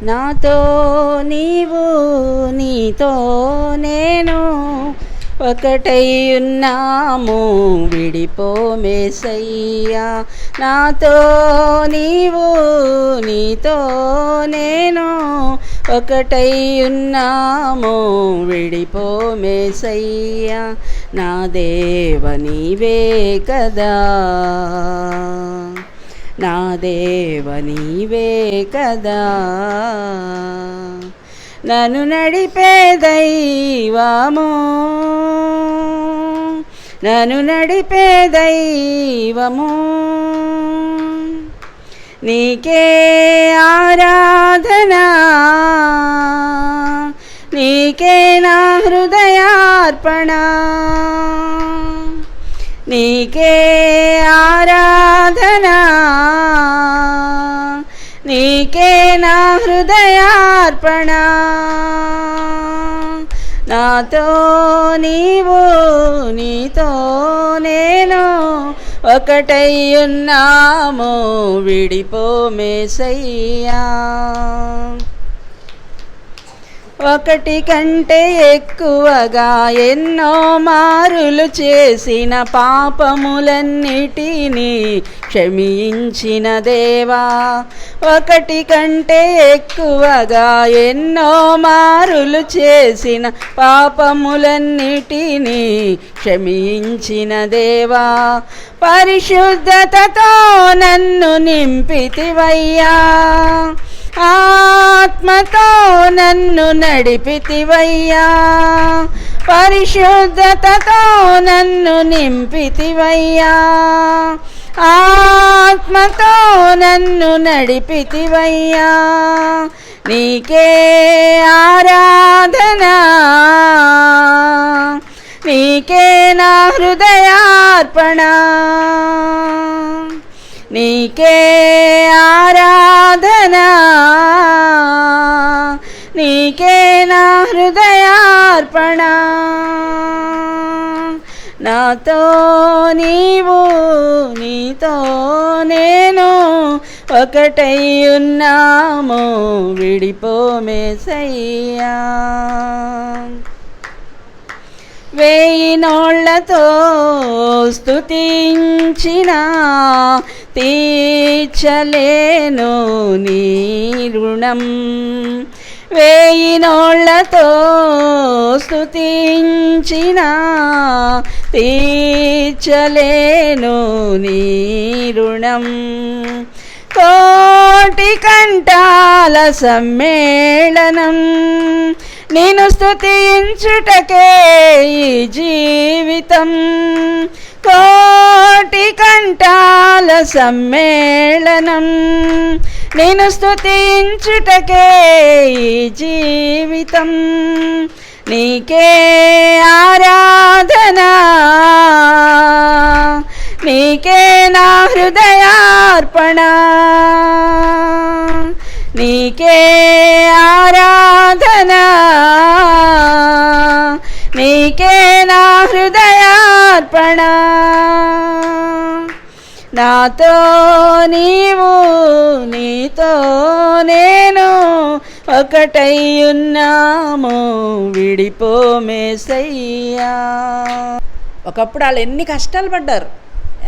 నాతో నీవు నీతో నేను ఒకటై ఉన్నాము, విడిపోమేసయ్యా. నాతో నీవు నీతో నేను ఒకటై ఉన్నాము, విడిపోమేసయ్యా. నా దేవ నీవే కదా, నా దేవ నీవే కదా. నన్ను నడిపే దైవము, నన్ను నడిపే దైవము. నీకే ఆరాధన, నీకే నా హృదయార్పణ. నీకే ఆరాధన, నీకే నా హృదయార్పణ. నాతో నీవు నీతో నేను ఒకటై ఉన్నాము, విడిపోమేసయ్యా. ఒకటి కంటే ఎక్కువగా ఎన్నో మారులు చేసిన పాపములన్నిటినీ క్షమించిన దేవా. ఒకటి కంటే ఎక్కువగా ఎన్నో మారులు చేసిన పాపములన్నిటినీ క్షమించిన దేవా. పరిశుద్ధతతో నన్ను నింపితివయ్యా, ఆత్మతో నన్ను నడిపితివయ్యా. పరిశుద్ధతతో నన్ను నింపితివయ్యా, ఆత్మతో నన్ను నడిపితివయ్యా. నీకే ఆరాధన, నీకే నా హృదయార్పణ. నీకే ఆరాధన, నీకే నా హృదయార్పణ. నాతో నీవు నీతో నేను ఒకటై ఉన్నాము, విడిపోమేసయ్యా. వేయి నోళ్లతో స్తుతించిన తీర్చలేను నీ రుణం. వేయి నోళ్లతో స్తుతించిన తీర్చలేను నీ రుణం. కోటి కంఠాల సమ్మేళనం నేను స్తుతించుటకే ఈ జీవితం. కోటి కంఠాల సమ్మేళనం నేను స్తుతించుటకే ఈ జీవితం. నీకే ఆరాధన, నీకే నా హృదయార్పణ. నీకే ఆరాధన, నీకే నా హృదయార్పణ. నాతో నీవు నీతో నేను ఒకటై ఉన్నాము, విడిపోమేసయ్యా. ఒకప్పుడు వాళ్ళు ఎన్ని కష్టాలు పడ్డారు,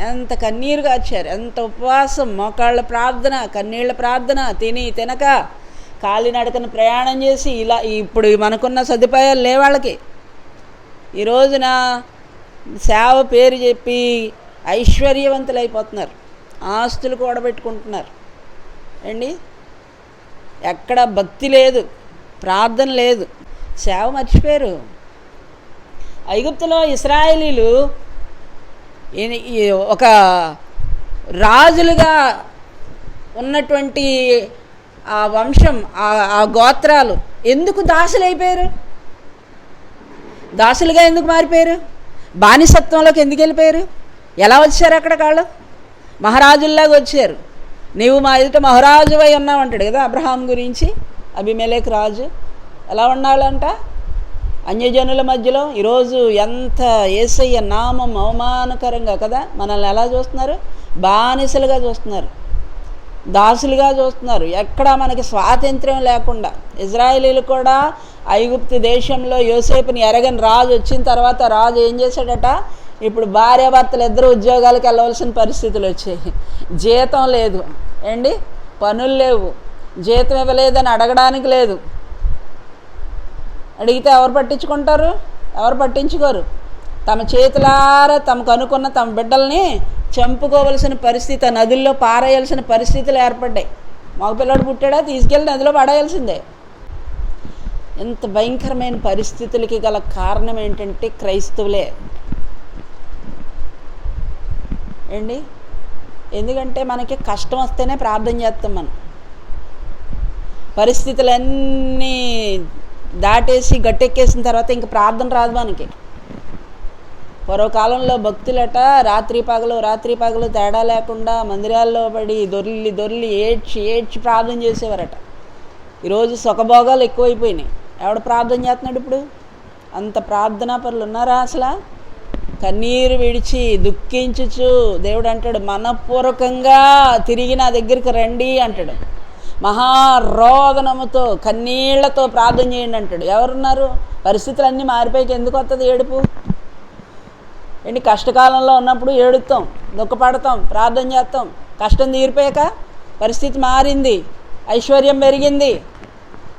ఎంత కన్నీరు కాచారు, ఎంత ఉపవాసం, మోకాళ్ళ ప్రార్థన, కన్నీళ్ళ ప్రార్థన, తిని తినక కాలినడకన ప్రయాణం చేసి. ఇలా ఇప్పుడు మనకున్న సదుపాయాలు లేవు వాళ్ళకి. ఈ రోజున సేవ పేరు చెప్పి ఐశ్వర్యవంతులు అయిపోతున్నారు, ఆస్తులు కూడబెట్టుకుంటున్నారు అండి. ఎక్కడ భక్తి లేదు, ప్రార్థన లేదు, సేవ మర్చిపోయారు. ఐగుప్తులో ఇశ్రాయేలీలు ఒక రాజులుగా ఉన్నటువంటి ఆ వంశం, ఆ గోత్రాలు ఎందుకు దాసులైపోయారు? దాసులుగా ఎందుకు మారిపోయారు? బానిసత్వంలోకి ఎందుకు వెళ్ళిపోయారు? ఎలా వచ్చారు? అక్కడ వాళ్ళు మహారాజుల్లాగా వచ్చారు. నీవు మా ఎదుట మహారాజువై ఉన్నావు అంటాడు కదా అబ్రహాం గురించి. అబీమెలెకు రాజు ఎలా ఉండాలంట అన్యజనుల మధ్యలో. ఈరోజు ఎంత యేసయ్య నామం అవమానకరంగా కదా మనల్ని ఎలా చూస్తున్నారు? బానిసలుగా చూస్తున్నారు. దాసులుగా చూస్తున్నారు. ఎక్కడా మనకి స్వాతంత్ర్యం లేకుండా. ఇజ్రాయేలీలు కూడా ఐగుప్తు దేశంలో యోసేపుని ఎరగని రాజు వచ్చిన తర్వాత రాజు ఏం చేశాడట, ఇప్పుడు భార్యాభర్తలు ఇద్దరు ఉద్యోగాలకు వెళ్ళవలసిన పరిస్థితులు వచ్చాయి. జీతం లేదు ఏండి, పనులు లేవు, జీతం ఇవ్వలేదని అడగడానికి లేదు. అడిగితే ఎవరు పట్టించుకుంటారు? ఎవరు పట్టించుకోరు. తమ చేతులారా తమకు అనుకున్న తమ బిడ్డల్ని చంపుకోవలసిన పరిస్థితి, నదుల్లో పారేయాల్సిన పరిస్థితులు ఏర్పడ్డాయి. మగపిల్లడు పుట్టాడా తీసుకెళ్ళి నదిలో పడేయాల్సిందే. ఇంత భయంకరమైన పరిస్థితులకి గల కారణం ఏంటంటే క్రైస్తవులే ఏండి. ఎందుకంటే మనకి కష్టం వస్తేనే ప్రార్థన చేస్తాం. మనం పరిస్థితులన్నీ దాటేసి గట్టెక్కేసిన తర్వాత ఇంక ప్రార్థన రాదు మనకి. పూర్వకాలంలో భక్తులట రాత్రి పగలు తేడా లేకుండా మందిరాల్లో పడి దొర్లి ఏడ్చి ప్రార్థన చేసేవారట. ఈరోజు సుఖభోగాలు ఎక్కువైపోయినాయి. ఎవడ ప్రార్థన చేస్తున్నాడు ఇప్పుడు? అంత ప్రార్థనా పరులు ఉన్నారా అసలు? కన్నీరు విడిచి దుఃఖించుచు దేవుడు అంటాడు, మనపూర్వకంగా తిరిగి నా దగ్గరికి రండి అంటాడు. మహారోదనముతో కన్నీళ్లతో ప్రార్థన చేయండి అంటాడు. ఎవరున్నారు? పరిస్థితులన్నీ మారిపోయాక ఎందుకు వస్తుంది ఏడుపు ఏంటి? కష్టకాలంలో ఉన్నప్పుడు ఏడుస్తాం, దుఃఖపడతాం, ప్రార్థన చేస్తాం. కష్టం తీరిపోయాక పరిస్థితి మారింది, ఐశ్వర్యం పెరిగింది,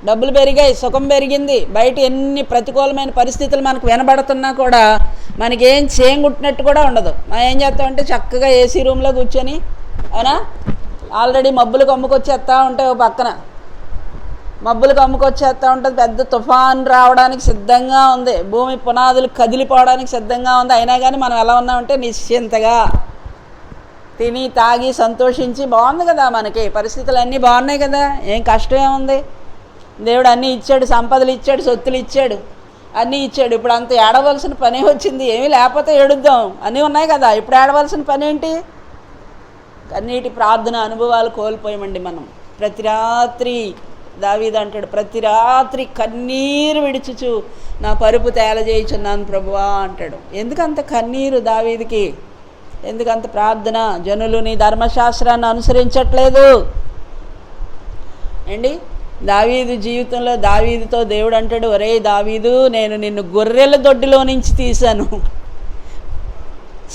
డబ్బులు పెరిగాయి, సుఖం పెరిగింది, బయట ఎన్ని ప్రతికూలమైన పరిస్థితులు మనకు వినబడుతున్నా కూడా మనకేం చేంగుట్టినట్టు కూడా ఉండదు. మనం ఏం చేస్తామంటే చక్కగా ఏసీ రూమ్లో కూర్చొని, అవునా, ఆల్రెడీ మబ్బులకు అమ్ముకొచ్చేస్తూ ఉంటాయి. ఓ పక్కన మబ్బులకు అమ్ముకొచ్చేస్తూ ఉంటుంది. పెద్ద తుఫాన్ రావడానికి సిద్ధంగా ఉంది, భూమి పునాదులు కదిలిపోవడానికి సిద్ధంగా ఉంది. అయినా కానీ మనం ఎలా ఉన్నామంటే నిశ్చింతగా తిని తాగి సంతోషించి బాగుంది కదా, మనకి పరిస్థితులు అన్నీ బాగున్నాయి కదా, ఏం కష్టం ఏముంది? దేవుడు అన్నీ ఇచ్చాడు, సంపదలు ఇచ్చాడు, సొత్తులు ఇచ్చాడు, అన్నీ ఇచ్చాడు. ఇప్పుడు అంత ఏడవలసిన పని వచ్చింది. ఏమీ లేకపోతే ఏడుద్దాం, అన్నీ ఉన్నాయి కదా, ఇప్పుడు ఏడవలసిన పని ఏంటి? కన్నీటి ప్రార్థన అనుభవాలు కోల్పోయామండి మనం. ప్రతి రాత్రి దావీదు అంటాడు, ప్రతి రాత్రి కన్నీరు విడిచుచు నా పరుపు తేలజేయుచున్నాను ప్రభువా అంటాడు. ఎందుకంత కన్నీరు దావీదుకి? ఎందుకంత ప్రార్థన? జనులు నీ ధర్మశాస్త్రాన్ని అనుసరించట్లేదు అండి. దావీదు జీవితంలో దావీదుతో దేవుడు అంటాడు, ఒరే దావీదు, నేను నిన్ను గొర్రెల దొడ్డిలో నుంచి తీశాను,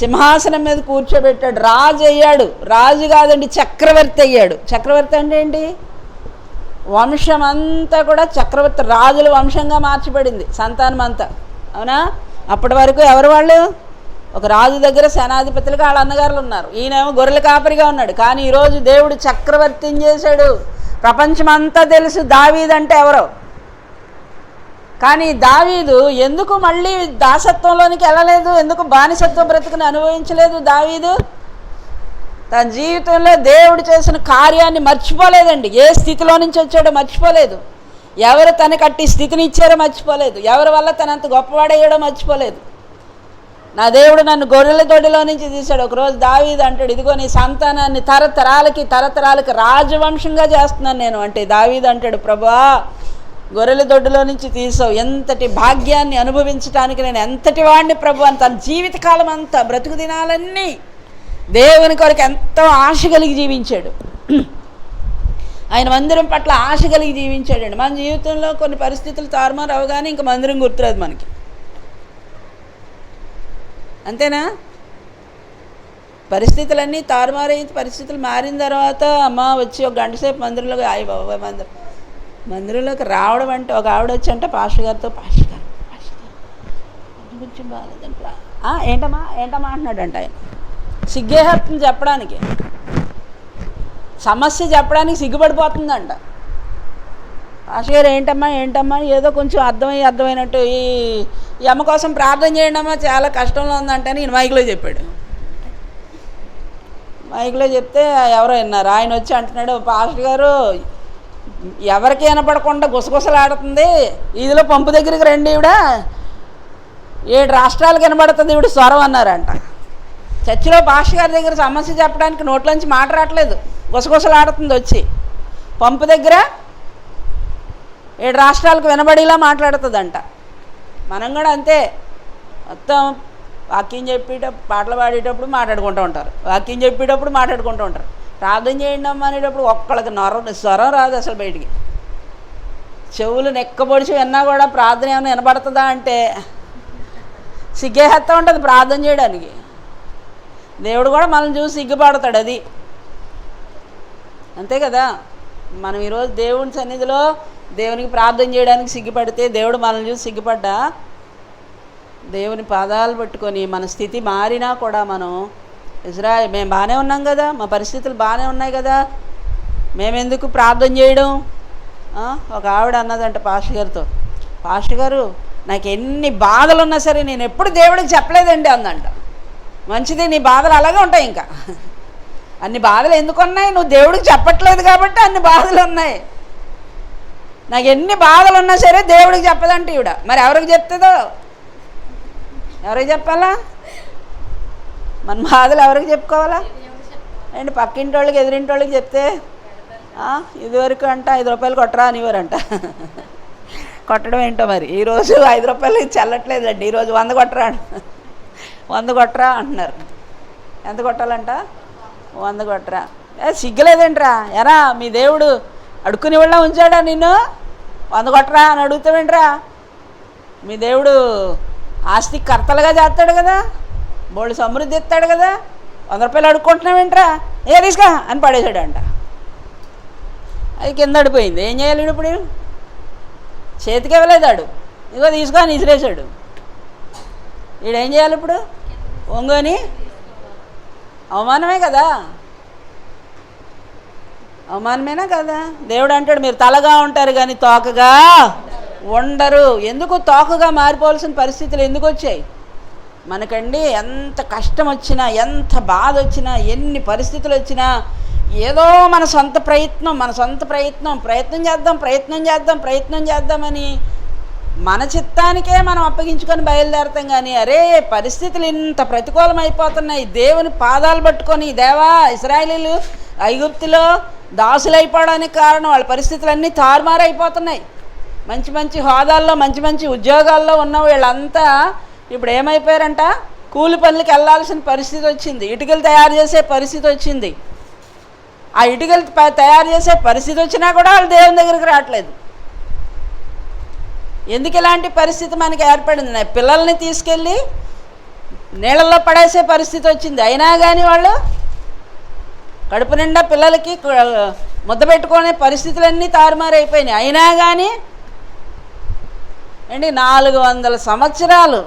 సింహాసనం మీద కూర్చోబెట్టాడు, రాజు అయ్యాడు. రాజు కాదండి, చక్రవర్తి అయ్యాడు. చక్రవర్తి అంటే ఏంటి? వంశం అంతా కూడా చక్రవర్తి రాజుల వంశంగా మార్చబడింది, సంతానం అంతా. అవునా? అప్పటి వరకు ఎవరు వాళ్ళు? ఒక రాజు దగ్గర సేనాధిపతులుగా వాళ్ళ అన్నగారులు ఉన్నారు, ఈయనేమో గొర్రెల కాపరిగా ఉన్నాడు. కానీ ఈరోజు దేవుడు చక్రవర్తిని చేశాడు. ప్రపంచమంతా తెలుసు దావీదు అంటే ఎవరో. కానీ దావీదు ఎందుకు మళ్ళీ దాసత్వంలోనికి వెళ్ళలేదు? ఎందుకు బానిసత్వ బ్రతుకుని అనుభవించలేదు? దావీదు తన జీవితంలో దేవుడు చేసిన కార్యాన్ని మర్చిపోలేదండి. ఏ స్థితిలో నుంచి వచ్చాడో మర్చిపోలేదు. ఎవరు తనకు అట్టి స్థితిని ఇచ్చారో మర్చిపోలేదు. ఎవరి వల్ల తనంత గొప్పవాడయ్యాడో మర్చిపోలేదు. నా దేవుడు నన్ను గొర్రెల దొడ్డిలో నుంచి తీశాడు. ఒకరోజు దావీదు అంటాడు, ఇదిగో నీ సంతానాన్ని తరతరాలకి రాజవంశంగా చేస్తున్నాను నేను అంటే. దావీదు అంటాడు, ప్రభువా, గొర్రెల దొడ్డిలో నుంచి తీసావు, ఎంతటి భాగ్యాన్ని అనుభవించడానికి నేను ఎంతటి వాడిని ప్రభు అని తన జీవితకాలం అంతా బ్రతుకు దినాలన్నీ దేవుని కొరకు ఎంతో ఆశ కలిగి జీవించాడు. ఆయన మందిరం పట్ల ఆశ కలిగి జీవించాడండి. మన జీవితంలో కొన్ని పరిస్థితులు తారుమారు అవగానే ఇంక మందిరం గుర్తురాదు మనకి, అంతేనా? పరిస్థితులన్నీ తారుమారై పరిస్థితులు మారిన తర్వాత అమ్మ వచ్చి ఒక గంట సేపు మందిరంలోకి మందిరంలోకి రావడం అంటే, ఒక ఆవిడ వచ్చి అంటే పాస్టర్ గారు కొంచెం బాగాలేదంట. ఏంటమ్మా అంటున్నాడంట. ఆయన సిగ్గేహత్తుని చెప్పడానికి, సమస్య చెప్పడానికి సిగ్గుపడిపోతుందంట. పాస్టర్ గారు ఏంటమ్మా ఏదో కొంచెం అర్థమైనట్టు ఈ అమ్మ కోసం ప్రార్థన చేయండి అమ్మా, చాలా కష్టంలో ఉందంటే ఈయన మైక్లో చెప్పాడు. మైక్లో చెప్తే ఎవరో విన్నారు. ఆయన వచ్చి అంటున్నాడు, పాస్టర్ గారు ఎవరికి వినపడకుండా గుసగుసలాడుతుంది, ఇదిలో పంపు దగ్గరికి రండి, ఈవిడ 7 రాష్ట్రాలకు వినబడుతుంది ఈవిడ స్వరం అన్నారంట. చర్చిలో పాస్టర్ గారి దగ్గర సమస్య చెప్పడానికి నోట్లోంచి మాట రావట్లేదు, గుసగుసలాడుతుంది. వచ్చి పంపు దగ్గర 7 రాష్ట్రాలకు వినబడేలా మాట్లాడుతుందంట. మనం కూడా అంతే, మొత్తం వాక్యం చెప్పేటప్పుడు పాటలు పాడేటప్పుడు మాట్లాడుకుంటూ ఉంటారు, వాక్యం చెప్పేటప్పుడు మాట్లాడుకుంటూ ఉంటారు. ప్రార్థన చేయండి అమ్మా అనేటప్పుడు ఒక్కళ్ళకి స్వరం రాదు అసలు బయటికి. చెవులు నెక్కబొడిచి విన్నా కూడా ప్రార్థన ఏమైనా వినబడుతుందా అంటే సిగ్గేహత్తా ఉంటుంది ప్రార్థన చేయడానికి. దేవుడు కూడా మనల్ని చూసి సిగ్గుపడతాడు. అది అంతే కదా. మనం ఈరోజు దేవుని సన్నిధిలో దేవునికి ప్రార్థన చేయడానికి సిగ్గుపడితే దేవుడు మనల్ని చూసి సిగ్గుపడ్డా, దేవుని పాదాలు పట్టుకొని మన స్థితి మారినా కూడా మనం మేము బాగానే ఉన్నాం కదా, మా పరిస్థితులు బాగానే ఉన్నాయి కదా, మేమెందుకు ప్రార్థన చేయడం. ఒక ఆవిడ అన్నదంట పాస్టర్ గారితో, పాస్టర్ గారు నాకు ఎన్ని బాధలు ఉన్నా సరే నేను ఎప్పుడు దేవుడికి చెప్పలేదండి అందంట. మంచిది, నీ బాధలు అలాగే ఉంటాయి. ఇంకా అన్ని బాధలు ఎందుకు ఉన్నాయి? నువ్వు దేవుడికి చెప్పట్లేదు కాబట్టి అన్ని బాధలు ఉన్నాయి. నాకు ఎన్ని బాధలు ఉన్నా సరే దేవుడికి చెప్పదంటే ఈవిడ. మరి ఎవరికి చెప్తుందో? ఎవరికి చెప్పాలా? మన బాధలు ఎవరికి చెప్పుకోవాలా అండి? పక్కింటి వాళ్ళకి ఎదురింటి వాళ్ళకి చెప్తే ఇదివరకు అంట 5 రూపాయలు కొట్టరా అనేవారంట. కొట్టడం ఏంటో మరి. ఈరోజు 5 రూపాయలు చెల్లట్లేదండి. ఈరోజు 100 కొట్టరా 100 కొట్టరా అంటున్నారు. ఎంత కొట్టాలంట? 100 కొట్టరా. సిగ్గులేదేంట్రా? ఎరా మీ దేవుడు అడుక్కుని వాళ్ళ ఉంచాడా నిన్ను? 100 కొట్టరా అని అడుగుతావేంట్రా? మీ దేవుడు ఆస్తి కర్తలుగా చేస్తాడు కదా, బోళ్ళు సమృద్ధి ఇస్తాడు కదా, 100 రూపాయలు అడుక్కుంటున్నావేంట్రా? ఏ తీసుకా అని పడేసాడంట. అది కింద పడిపోయింది. ఏం చేయాలి ఇప్పుడు? చేతికి ఇవ్వలేదాడు, ఇదిగో తీసుకో అని ఇసిరేసాడు. వీడేం చేయాలి ఇప్పుడు? ఒంగోని అవమానమే కదా, అవమానమేనా కదా. దేవుడు అంటాడు మీరు తలగా ఉంటారు కానీ తోకగా ఉండరు. ఎందుకు తోకగా మారిపోవాల్సిన పరిస్థితులు ఎందుకు వచ్చాయి మనకండి? ఎంత కష్టం వచ్చినా, ఎంత బాధ వచ్చినా, ఎన్ని పరిస్థితులు వచ్చినా ఏదో మన సొంత ప్రయత్నం చేద్దామని మన చిత్తానికే మనం అప్పగించుకొని బయలుదేరతాం. కానీ అరే పరిస్థితులు ఇంత ప్రతికూలం అయిపోతున్నాయి, దేవుని పాదాలు పట్టుకొని దేవా ఇశ్రాయేలీయులు ఐగుప్తులో దాసులైపోవడానికి కారణం వాళ్ళ పరిస్థితులన్నీ తారుమారైపోతున్నాయి. మంచి మంచి హోదాల్లో మంచి మంచి ఉద్యోగాల్లో ఉన్న వీళ్ళంతా ఇప్పుడు ఏమైపోయారంట? కూలి పనులకి వెళ్ళాల్సిన పరిస్థితి వచ్చింది. ఇటుకలు తయారు చేసే పరిస్థితి వచ్చింది. ఆ ఇటుకలు తయారు చేసే పరిస్థితి వచ్చినా కూడా వాళ్ళు దేవుని దగ్గరికి రావట్లేదు. ఎందుకు ఇలాంటి పరిస్థితి మనకి ఏర్పడింది? పిల్లల్ని తీసుకెళ్ళి నీళ్ళల్లో పడేసే పరిస్థితి వచ్చింది. అయినా కానీ వాళ్ళు కడుపు నిండా పిల్లలకి ముద్ద పెట్టుకునే పరిస్థితులన్నీ తారుమారైపోయినాయి. అయినా కానీ అండి 400 సంవత్సరాలు,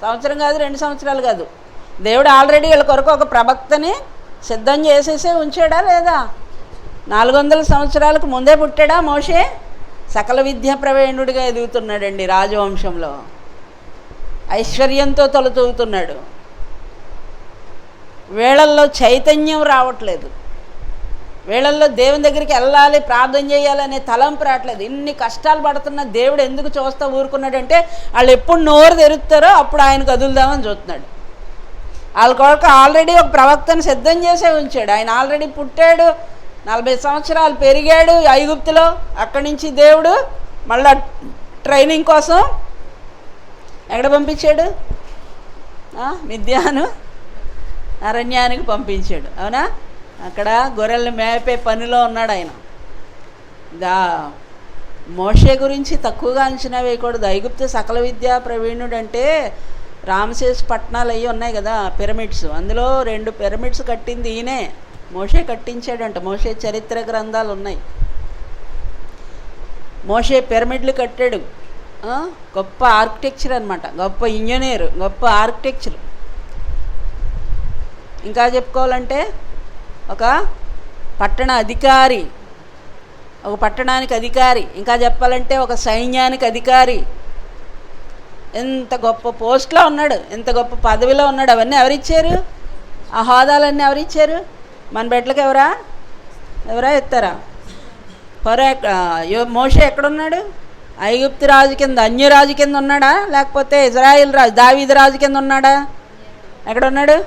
సంవత్సరం కాదు 2 సంవత్సరాలు కాదు, దేవుడు ఆల్రెడీ వీళ్ళ కొరకు ఒక ప్రవక్తని సిద్ధం చేసేసే ఉంచాడా లేదా? 400 సంవత్సరాలకు ముందే పుట్టాడా మోషే? సకల విద్యా ప్రవీణుడిగా ఎదుగుతున్నాడండి. రాజవంశంలో ఐశ్వర్యంతో తొలతూగుతున్నాడు. వేళల్లో చైతన్యం రావట్లేదు, వేళల్లో దేవుని దగ్గరికి వెళ్ళాలి ప్రార్థన చేయాలనే తలంపు రావట్లేదు. ఇన్ని కష్టాలు పడుతున్న దేవుడు ఎందుకు చూస్తా ఊరుకున్నాడంటే వాళ్ళు ఎప్పుడు నోరు తెరుస్తారో అప్పుడు ఆయన కదులుదామని చూస్తున్నాడు. వాళ్ళ కొరకు ఆల్రెడీ ఒక ప్రవక్తను సిద్ధం చేసే ఉంచాడు. ఆయన ఆల్రెడీ పుట్టాడు, 40 సంవత్సరాలు పెరిగాడు ఐగుప్తులో. అక్కడి నుంచి దేవుడు మళ్ళా ట్రైనింగ్ కోసం ఎక్కడ పంపించాడు? మిద్యాను అరణ్యానికి పంపించాడు. అవునా? అక్కడ గొర్రెల్ని మేపే పనిలో ఉన్నాడు ఆయన. మోషే గురించి తక్కువగా అంచనా వేయకూడదు. ఐగుప్తు సకల విద్యా ప్రవీణుడు అంటే రామసేస్ పట్టణాలు అవి ఉన్నాయి కదా, పిరమిడ్స్, అందులో 2 పిరమిడ్స్ కట్టింది ఈయనే, మోషే కట్టించాడంట. మోషే చరిత్ర గ్రంథాలు ఉన్నాయి. మోషే పిరమిడ్లు కట్టాడు. గొప్ప ఆర్కిటెక్చర్ అనమాట, గొప్ప ఇంజనీర్, గొప్ప ఆర్కిటెక్చర్. ఇంకా చెప్పుకోవాలంటే ఒక పట్టణ అధికారి, ఒక పట్టణానికి అధికారి. ఇంకా చెప్పాలంటే ఒక సైన్యానికి అధికారి. ఎంత గొప్ప పోస్ట్లో ఉన్నాడు, ఎంత గొప్ప పదవిలో ఉన్నాడు. అవన్నీ ఎవరిచ్చారు? ఆ హోదాలన్నీ ఎవరిచ్చారు? మన బిడ్డలకు ఎవరా ఎత్తారా? మోషే ఎక్కడున్నాడు? ఐగుప్తు రాజు కింద, అన్యరాజు కింద ఉన్నాడా? లేకపోతే ఇజ్రాయిల్ రాజు దావీదు రాజు కింద ఉన్నాడా? ఎక్కడున్నాడు?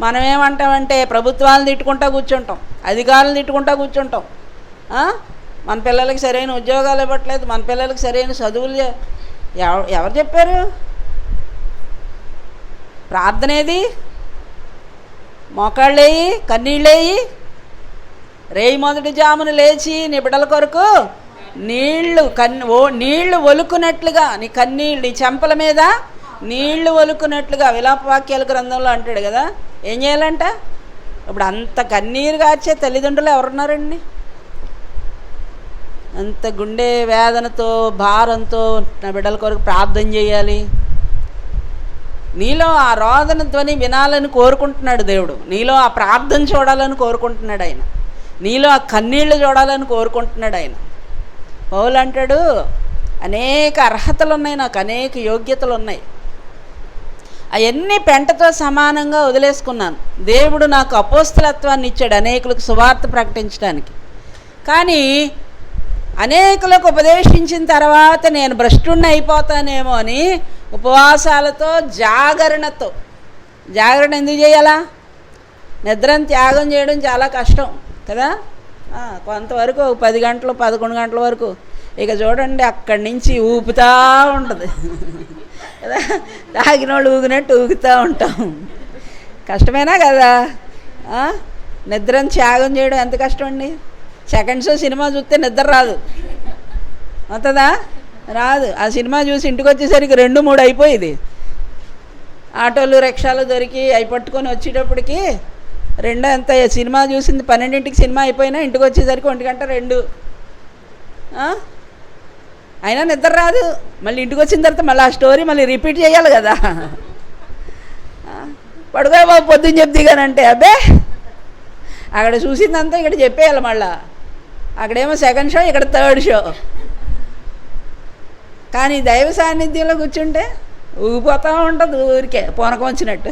మనం ఏమంటామంటే ప్రభుత్వాలను తిట్టుకుంటా కూర్చుంటాం, అధికారులను తిట్టుకుంటా కూర్చుంటాం. మన పిల్లలకి సరైన ఉద్యోగాలు ఇవ్వట్లేదు, మన పిల్లలకి సరైన చదువులు ఎవరు చెప్పారు? ప్రార్థనేది? మోకాళ్ళేయి, కన్నీళ్ళేయి, రేయి మొదటి జామున లేచి నీ బిడ్డల కొరకు నీళ్లు ఒలుకున్నట్లుగా, నీ కన్నీళ్ళు, నీ చెంపల మీద నీళ్లు ఒలుకున్నట్లుగా విలాపవాక్యాల గ్రంథంలో అంటాడు కదా. ఏం చేయాలంట? ఇప్పుడు అంత కన్నీరు కాచే తల్లిదండ్రులు ఎవరున్నారండి? అంత గుండె వేదనతో, భారంతో నా బిడ్డల కొరకు ప్రార్థన చేయాలి. నీలో ఆ రోదన ధ్వని వినాలని కోరుకుంటున్నాడు దేవుడు. నీలో ఆ ప్రార్థన చూడాలని కోరుకుంటున్నాడు ఆయన. నీలో ఆ కన్నీళ్లు చూడాలని కోరుకుంటున్నాడు ఆయన. పౌలు అంటాడు, అనేక అర్హతలు ఉన్నాయి, నాకు అనేక యోగ్యతలు ఉన్నాయి, అవన్నీ పెంటతో సమానంగా వదిలేసుకున్నాను. దేవుడు నాకు అపోస్తలత్వాన్ని ఇచ్చాడు అనేకులకు సువార్త ప్రకటించడానికి. కానీ అనేకులకు ఉపదేశించిన తర్వాత నేను భ్రష్టుణ్ణి అయిపోతానేమో అని ఉపవాసాలతో, జాగరణ ఎందుకు చేయాలా? నిద్రను త్యాగం చేయడం చాలా కష్టం కదా. కొంతవరకు 10 గంటలు 11 గంటల వరకు, ఇక చూడండి అక్కడి నుంచి ఊపుతూ ఉంటుంది కదా. తాగిన వాళ్ళు ఊగినట్టు ఊగుతూ ఉంటాం. కష్టమేనా కదా? నిద్రను త్యాగం చేయడం ఎంత కష్టం అండి. సెకండ్ షో సినిమా చూస్తే నిద్ర రాదు, అవుతుందా? రాదు. ఆ సినిమా చూసి ఇంటికి వచ్చేసరికి 2-3 అయిపోయింది. ఆటోలు, రిక్షాలు దొరికి అవి పట్టుకొని వచ్చేటప్పటికి 2 అంత. సినిమా చూసింది 12ంటికి సినిమా అయిపోయినా ఇంటికి వచ్చేసరికి 1 గంట 2. అయినా నిద్ర రాదు. మళ్ళీ ఇంటికి వచ్చిన తర్వాత మళ్ళీ ఆ స్టోరీ మళ్ళీ రిపీట్ చేయాలి కదా. పడుకోయా బాబు పొద్దున్న చెప్తీగానంటే అబ్బే అక్కడ చూసిందంతా ఇక్కడ చెప్పేయాలి. మళ్ళీ అక్కడేమో సెకండ్ షో, ఇక్కడ థర్డ్ షో. కానీ దైవ సాన్నిధ్యంలో కూర్చుంటే ఊగిపోతూ ఉంటుంది, ఊరికే పూనకం వచ్చినట్టు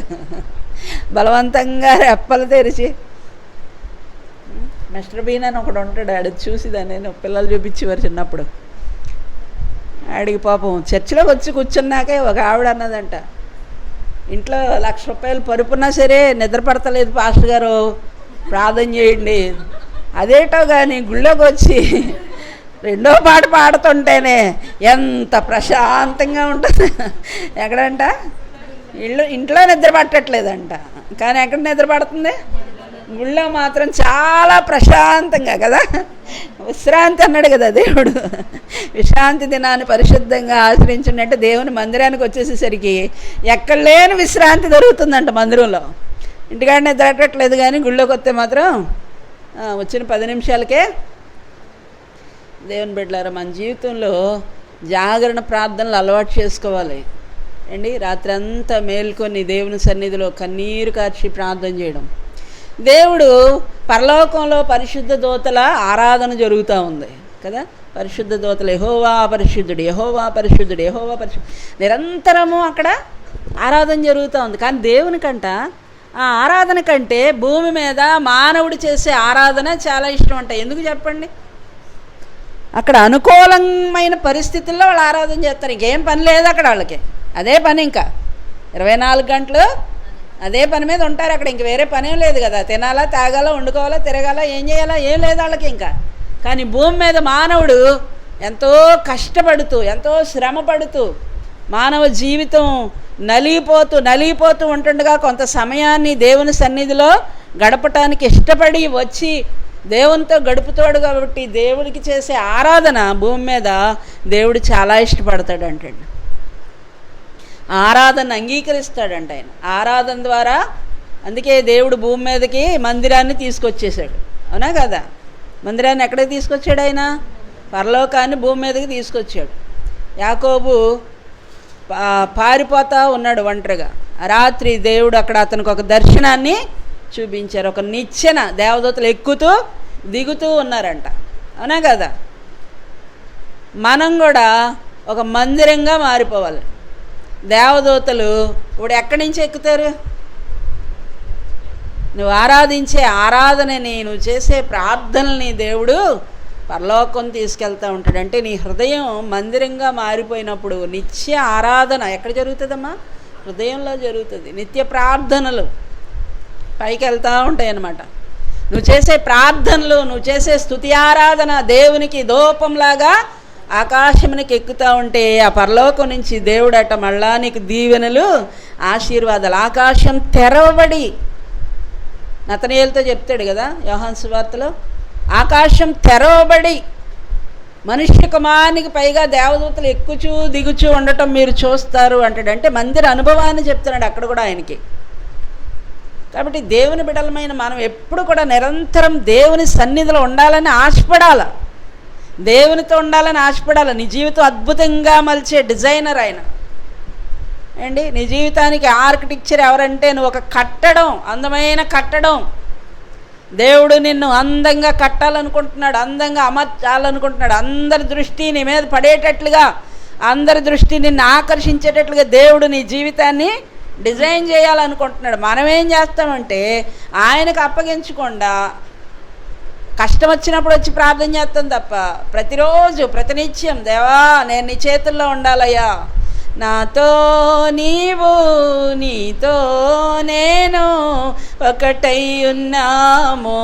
బలవంతంగా రెప్పలు తెరిచి. మిస్టర్ బీన్ అని ఒకడు ఉంటాడు, ఆడు చూసిదాన్ని నేను పిల్లలు చూపించేవారు చిన్నప్పుడు. ఆడికి పాపం చర్చిలోకి వచ్చి కూర్చున్నాకే ఒక ఆవిడ అన్నదంట, ఇంట్లో ₹1,00,000 పరుపున్నా సరే నిద్ర పడతలేదు పాస్టర్ గారు, ప్రార్థన చేయండి. అదేటో కానీ గుళ్ళోకి వచ్చి 2వ పాట పాడుతుంటేనే ఎంత ప్రశాంతంగా ఉంటుంది. ఎక్కడంట? ఇంట్లో నిద్ర పట్టట్లేదంట, కానీ ఎక్కడ నిద్ర పడుతుంది? గుళ్ళో మాత్రం చాలా ప్రశాంతంగా కదా. విశ్రాంతి అన్నాడు కదా దేవుడు. విశ్రాంతి దినాన్ని పరిశుద్ధంగా ఆచరించినట్టు దేవుని మందిరానికి వచ్చేసేసరికి ఎక్కడ లేని విశ్రాంతి దొరుకుతుందంట మందిరంలో. ఇంటికాడ నిద్ర పట్టట్లేదు, కానీ గుళ్ళోకి వస్తే మాత్రం వచ్చిన 10 నిమిషాలకే. దేవుని బిడ్డలారా, మన జీవితంలో జాగరణ ప్రార్థనలు అలవాటు చేసుకోవాలి అండి. రాత్రి అంతా మేల్కొని దేవుని సన్నిధిలో కన్నీరు కార్చి ప్రార్థన చేయడం. దేవుడు పరలోకంలో పరిశుద్ధ దూతల ఆరాధన జరుగుతూ ఉంది కదా. పరిశుద్ధ దూతలు యెహోవా పరిశుద్ధుడు, యెహోవా పరిశుద్ధుడు, యెహోవా పరిశుద్ధుడు, నిరంతరము అక్కడ ఆరాధన జరుగుతూ ఉంది. కానీ దేవునికంట ఆ ఆరాధన కంటే భూమి మీద మానవుడు చేసే ఆరాధన చాలా ఇష్టం అంట. ఎందుకు చెప్పండి? అక్కడ అనుకూలమైన పరిస్థితుల్లో వాళ్ళు ఆరాధన చేస్తారు. ఇంకేం పని లేదు అక్కడ వాళ్ళకి, అదే పని. ఇంకా 24 గంటలు అదే పని మీద ఉంటారు అక్కడ. ఇంక వేరే పనేం లేదు కదా. తినాలా, తాగాల, వండుకోవాలా, తిరగాల, ఏం చేయాలా, ఏం లేదు వాళ్ళకి ఇంకా. కానీ భూమి మీద మానవుడు ఎంతో కష్టపడుతూ, ఎంతో శ్రమ పడుతూ, మానవ జీవితం నలిగిపోతూ ఉంటుండగా కొంత సమయాన్ని దేవుని సన్నిధిలో గడపటానికి ఇష్టపడి వచ్చి దేవునితో గడుపుతాడు. కాబట్టి దేవుడికి చేసే ఆరాధన భూమి మీద దేవుడు చాలా ఇష్టపడతాడంటండి. ఆరాధన అంగీకరిస్తాడంట ఆయన. ఆరాధన ద్వారా అందుకే దేవుడు భూమి మీదకి మందిరాన్ని తీసుకొచ్చేసాడు, అవునా కదా. మందిరాన్ని ఎక్కడికి తీసుకొచ్చాడు ఆయన? పరలోకాన్ని భూమి మీదకి తీసుకొచ్చాడు. యాకోబు పారిపోతూ ఉన్నాడు ఒంటరిగా. రాత్రి దేవుడు అక్కడ అతనికి ఒక దర్శనాన్ని చూపించారు. ఒక నిచ్చెన దేవదూతలు ఎక్కుతూ దిగుతూ ఉన్నారంట, అవునా కదా. మనం కూడా ఒక మందిరంగా మారిపోవాలి. దేవదూతలు ఇప్పుడు ఎక్కడి నుంచి ఎక్కుతారు? నువ్వు ఆరాధించే ఆరాధనని, నువ్వు చేసే ప్రార్థనల్ని దేవుడు పరలోకం తీసుకెళ్తూ ఉంటాడు. అంటే నీ హృదయం మందిరంగా మారిపోయినప్పుడు నిత్య ఆరాధన ఎక్కడ జరుగుతుందమ్మా? హృదయంలో జరుగుతుంది. నిత్య ప్రార్థనలు పైకి వెళ్తూ ఉంటాయి అన్నమాట. నువ్వు చేసే ప్రార్థనలు, నువ్వు చేసే స్తుతి ఆరాధన దేవునికి ధూపంలాగా ఆకాశమునికి ఎక్కుతూ ఉంటే ఆ పరలోకం నుంచి దేవుడట మళ్ళా నీకు దీవెనలు, ఆశీర్వాదాలు. ఆకాశం తెరవబడి నతనయేలుతో చెప్తాడు కదా యోహాను సువార్తలో, ఆకాశం తెరవబడి మనుష్య కుమారునికి పైగా దేవదూతలు ఎక్కుచూ దిగుచూ ఉండటం మీరు చూస్తారు అంటాడు. అంటే మందిర అనుభవాన్ని చెప్తున్నాడు అక్కడ కూడా ఆయనకి. కాబట్టి దేవుని బిడ్డలమైన మనం ఎప్పుడు కూడా నిరంతరం దేవుని సన్నిధిలో ఉండాలని ఆశపడాలి, దేవునితో ఉండాలని ఆశపడాలి. నీ జీవితం అద్భుతంగా మలిచే డిజైనర్ ఆయన అండి. నీ జీవితానికి ఆర్కిటెక్చర్ ఎవరంటే నువ్వు ఒక కట్టడం, అందమైన కట్టడం. దేవుడు నిన్ను అందంగా కట్టాలనుకుంటున్నాడు, అందంగా అమర్చాలనుకుంటున్నాడు. అందరి దృష్టి నీ మీద పడేటట్లుగా, అందరి దృష్టి నిన్ను ఆకర్షించేటట్లుగా దేవుడు నీ జీవితాన్ని డిజైన్ చేయాలనుకుంటున్నాడు. మనం ఏం చేస్తామంటే ఆయనకు అప్పగించకుండా కష్టం వచ్చినప్పుడు వచ్చి ప్రార్థన చేస్తాం తప్ప ప్రతిరోజు ప్రతినిత్యం దేవా నేను నీ చేతుల్లో ఉండాలయ్యా, నాతో నీవు నీతో నేను ఒకటై ఉన్నాము,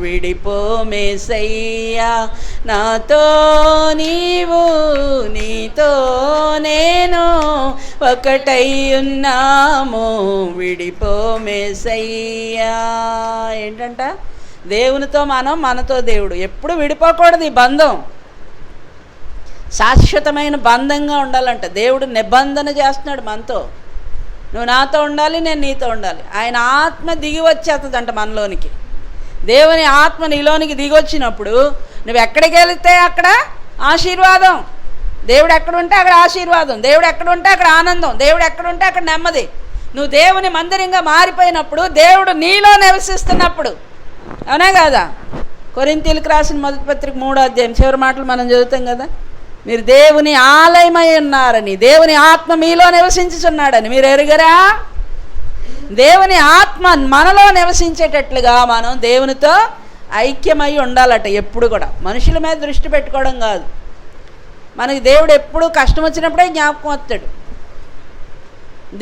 విడిపోమేసయ్యా, నాతో నీవు నీతో నేను ఒకటై ఉన్నాము, విడిపోమేసయ్యా. ఏంటంట దేవునితో మనం, మనతో దేవుడు. ఎప్పుడు విడిపోకూడదు. ఈ బంధం శాశ్వతమైన బంధంగా ఉండాలంట. దేవుడు నిబంధన చేస్తున్నాడు మనతో, నువ్వు నాతో ఉండాలి, నేను నీతో ఉండాలి. ఆయన ఆత్మ దిగి వచ్చేస్తుందంట మనలోనికి. దేవుని ఆత్మ నీలోనికి దిగి వచ్చినప్పుడు నువ్వు ఎక్కడికి వెళితే అక్కడ ఆశీర్వాదం. దేవుడు ఎక్కడుంటే అక్కడ ఆశీర్వాదం, దేవుడు ఎక్కడుంటే అక్కడ ఆనందం, దేవుడు ఎక్కడుంటే అక్కడ నెమ్మది. నువ్వు దేవుని మందిరంగా మారిపోయినప్పుడు, దేవుడు నీలో నివసిస్తున్నప్పుడు. అవునా కాదా? కొరింథీయులకు రాసిన మొదటి పత్రిక 3వ అధ్యాయం చివరి మాటలు మనం చదువుతాం కదా, మీరు దేవుని ఆలయమై ఉన్నారని, దేవుని ఆత్మ మీలో నివసించుచున్నాడని మీరు ఎరుగరా? దేవుని ఆత్మ మనలో నివసించేటట్లుగా మనం దేవునితో ఐక్యమై ఉండాలట. ఎప్పుడు కూడా మనుషుల మీద దృష్టి పెట్టుకోవడం కాదు. మనకి దేవుడు ఎప్పుడు కష్టం వచ్చినప్పుడే జ్ఞాపకం వస్తాడు,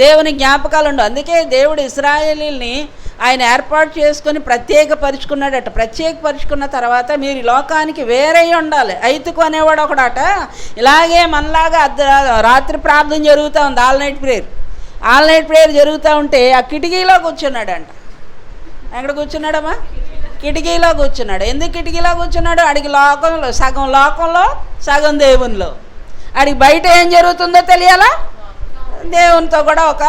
దేవుని జ్ఞాపకాలు ఉండవు. అందుకే దేవుడు ఇశ్రాయేలీల్ని ఆయన ఏర్పాటు చేసుకొని ప్రత్యేకపరుచుకున్నాడట. ప్రత్యేకపరుచుకున్న తర్వాత మీరు ఈ లోకానికి వేరే ఉండాలి. ఐతుకు అనేవాడు ఒకడట. ఇలాగే మనలాగా రాత్రి ప్రార్థన జరుగుతూ ఉంది, ఆల్ నైట్ ప్రేయర్ జరుగుతూ ఉంటే ఆ కిటికీలో కూర్చున్నాడంట. ఎక్కడ కూర్చున్నాడమ్మా? కిటికీలో కూర్చున్నాడు. ఎందుకు కిటికీలో కూర్చున్నాడు? ఆడికి లోకంలో సగం దేవునిలో. ఆడికి బయట ఏం జరుగుతుందో తెలియాలా, దేవునితో కూడా ఒక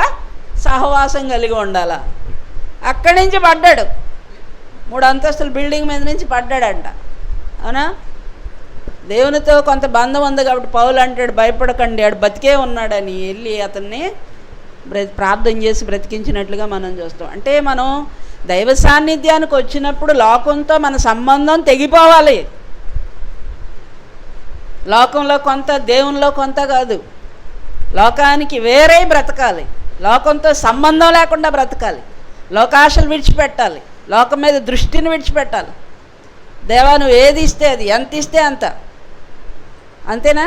సహవాసం కలిగి ఉండాలా. అక్కడి నుంచి పడ్డాడు, 3 అంతస్తుల బిల్డింగ్ మీద నుంచి పడ్డాడంట. అవునా? దేవునితో కొంత బంధం ఉంది కాబట్టి పౌలు అంటాడు, భయపడకండి, ఆడు బతికే ఉన్నాడని. వెళ్ళి అతన్ని ప్రార్థన చేసి బ్రతికించినట్లుగా మనం చూస్తాం. అంటే మనం దైవ సాన్నిధ్యానికి వచ్చినప్పుడు లోకంతో మన సంబంధం తెగిపోవాలి. లోకంలో కొంత, దేవునిలో కొంత కాదు. లోకానికి వేరే బ్రతకాలి, లోకంతో సంబంధం లేకుండా బ్రతకాలి, లోకాశలు విడిచిపెట్టాలి, లోకం మీద దృష్టిని విడిచిపెట్టాలి. దేవా నువ్వు ఏది ఇస్తే అది, ఎంత ఇస్తే అంత. అంతేనా?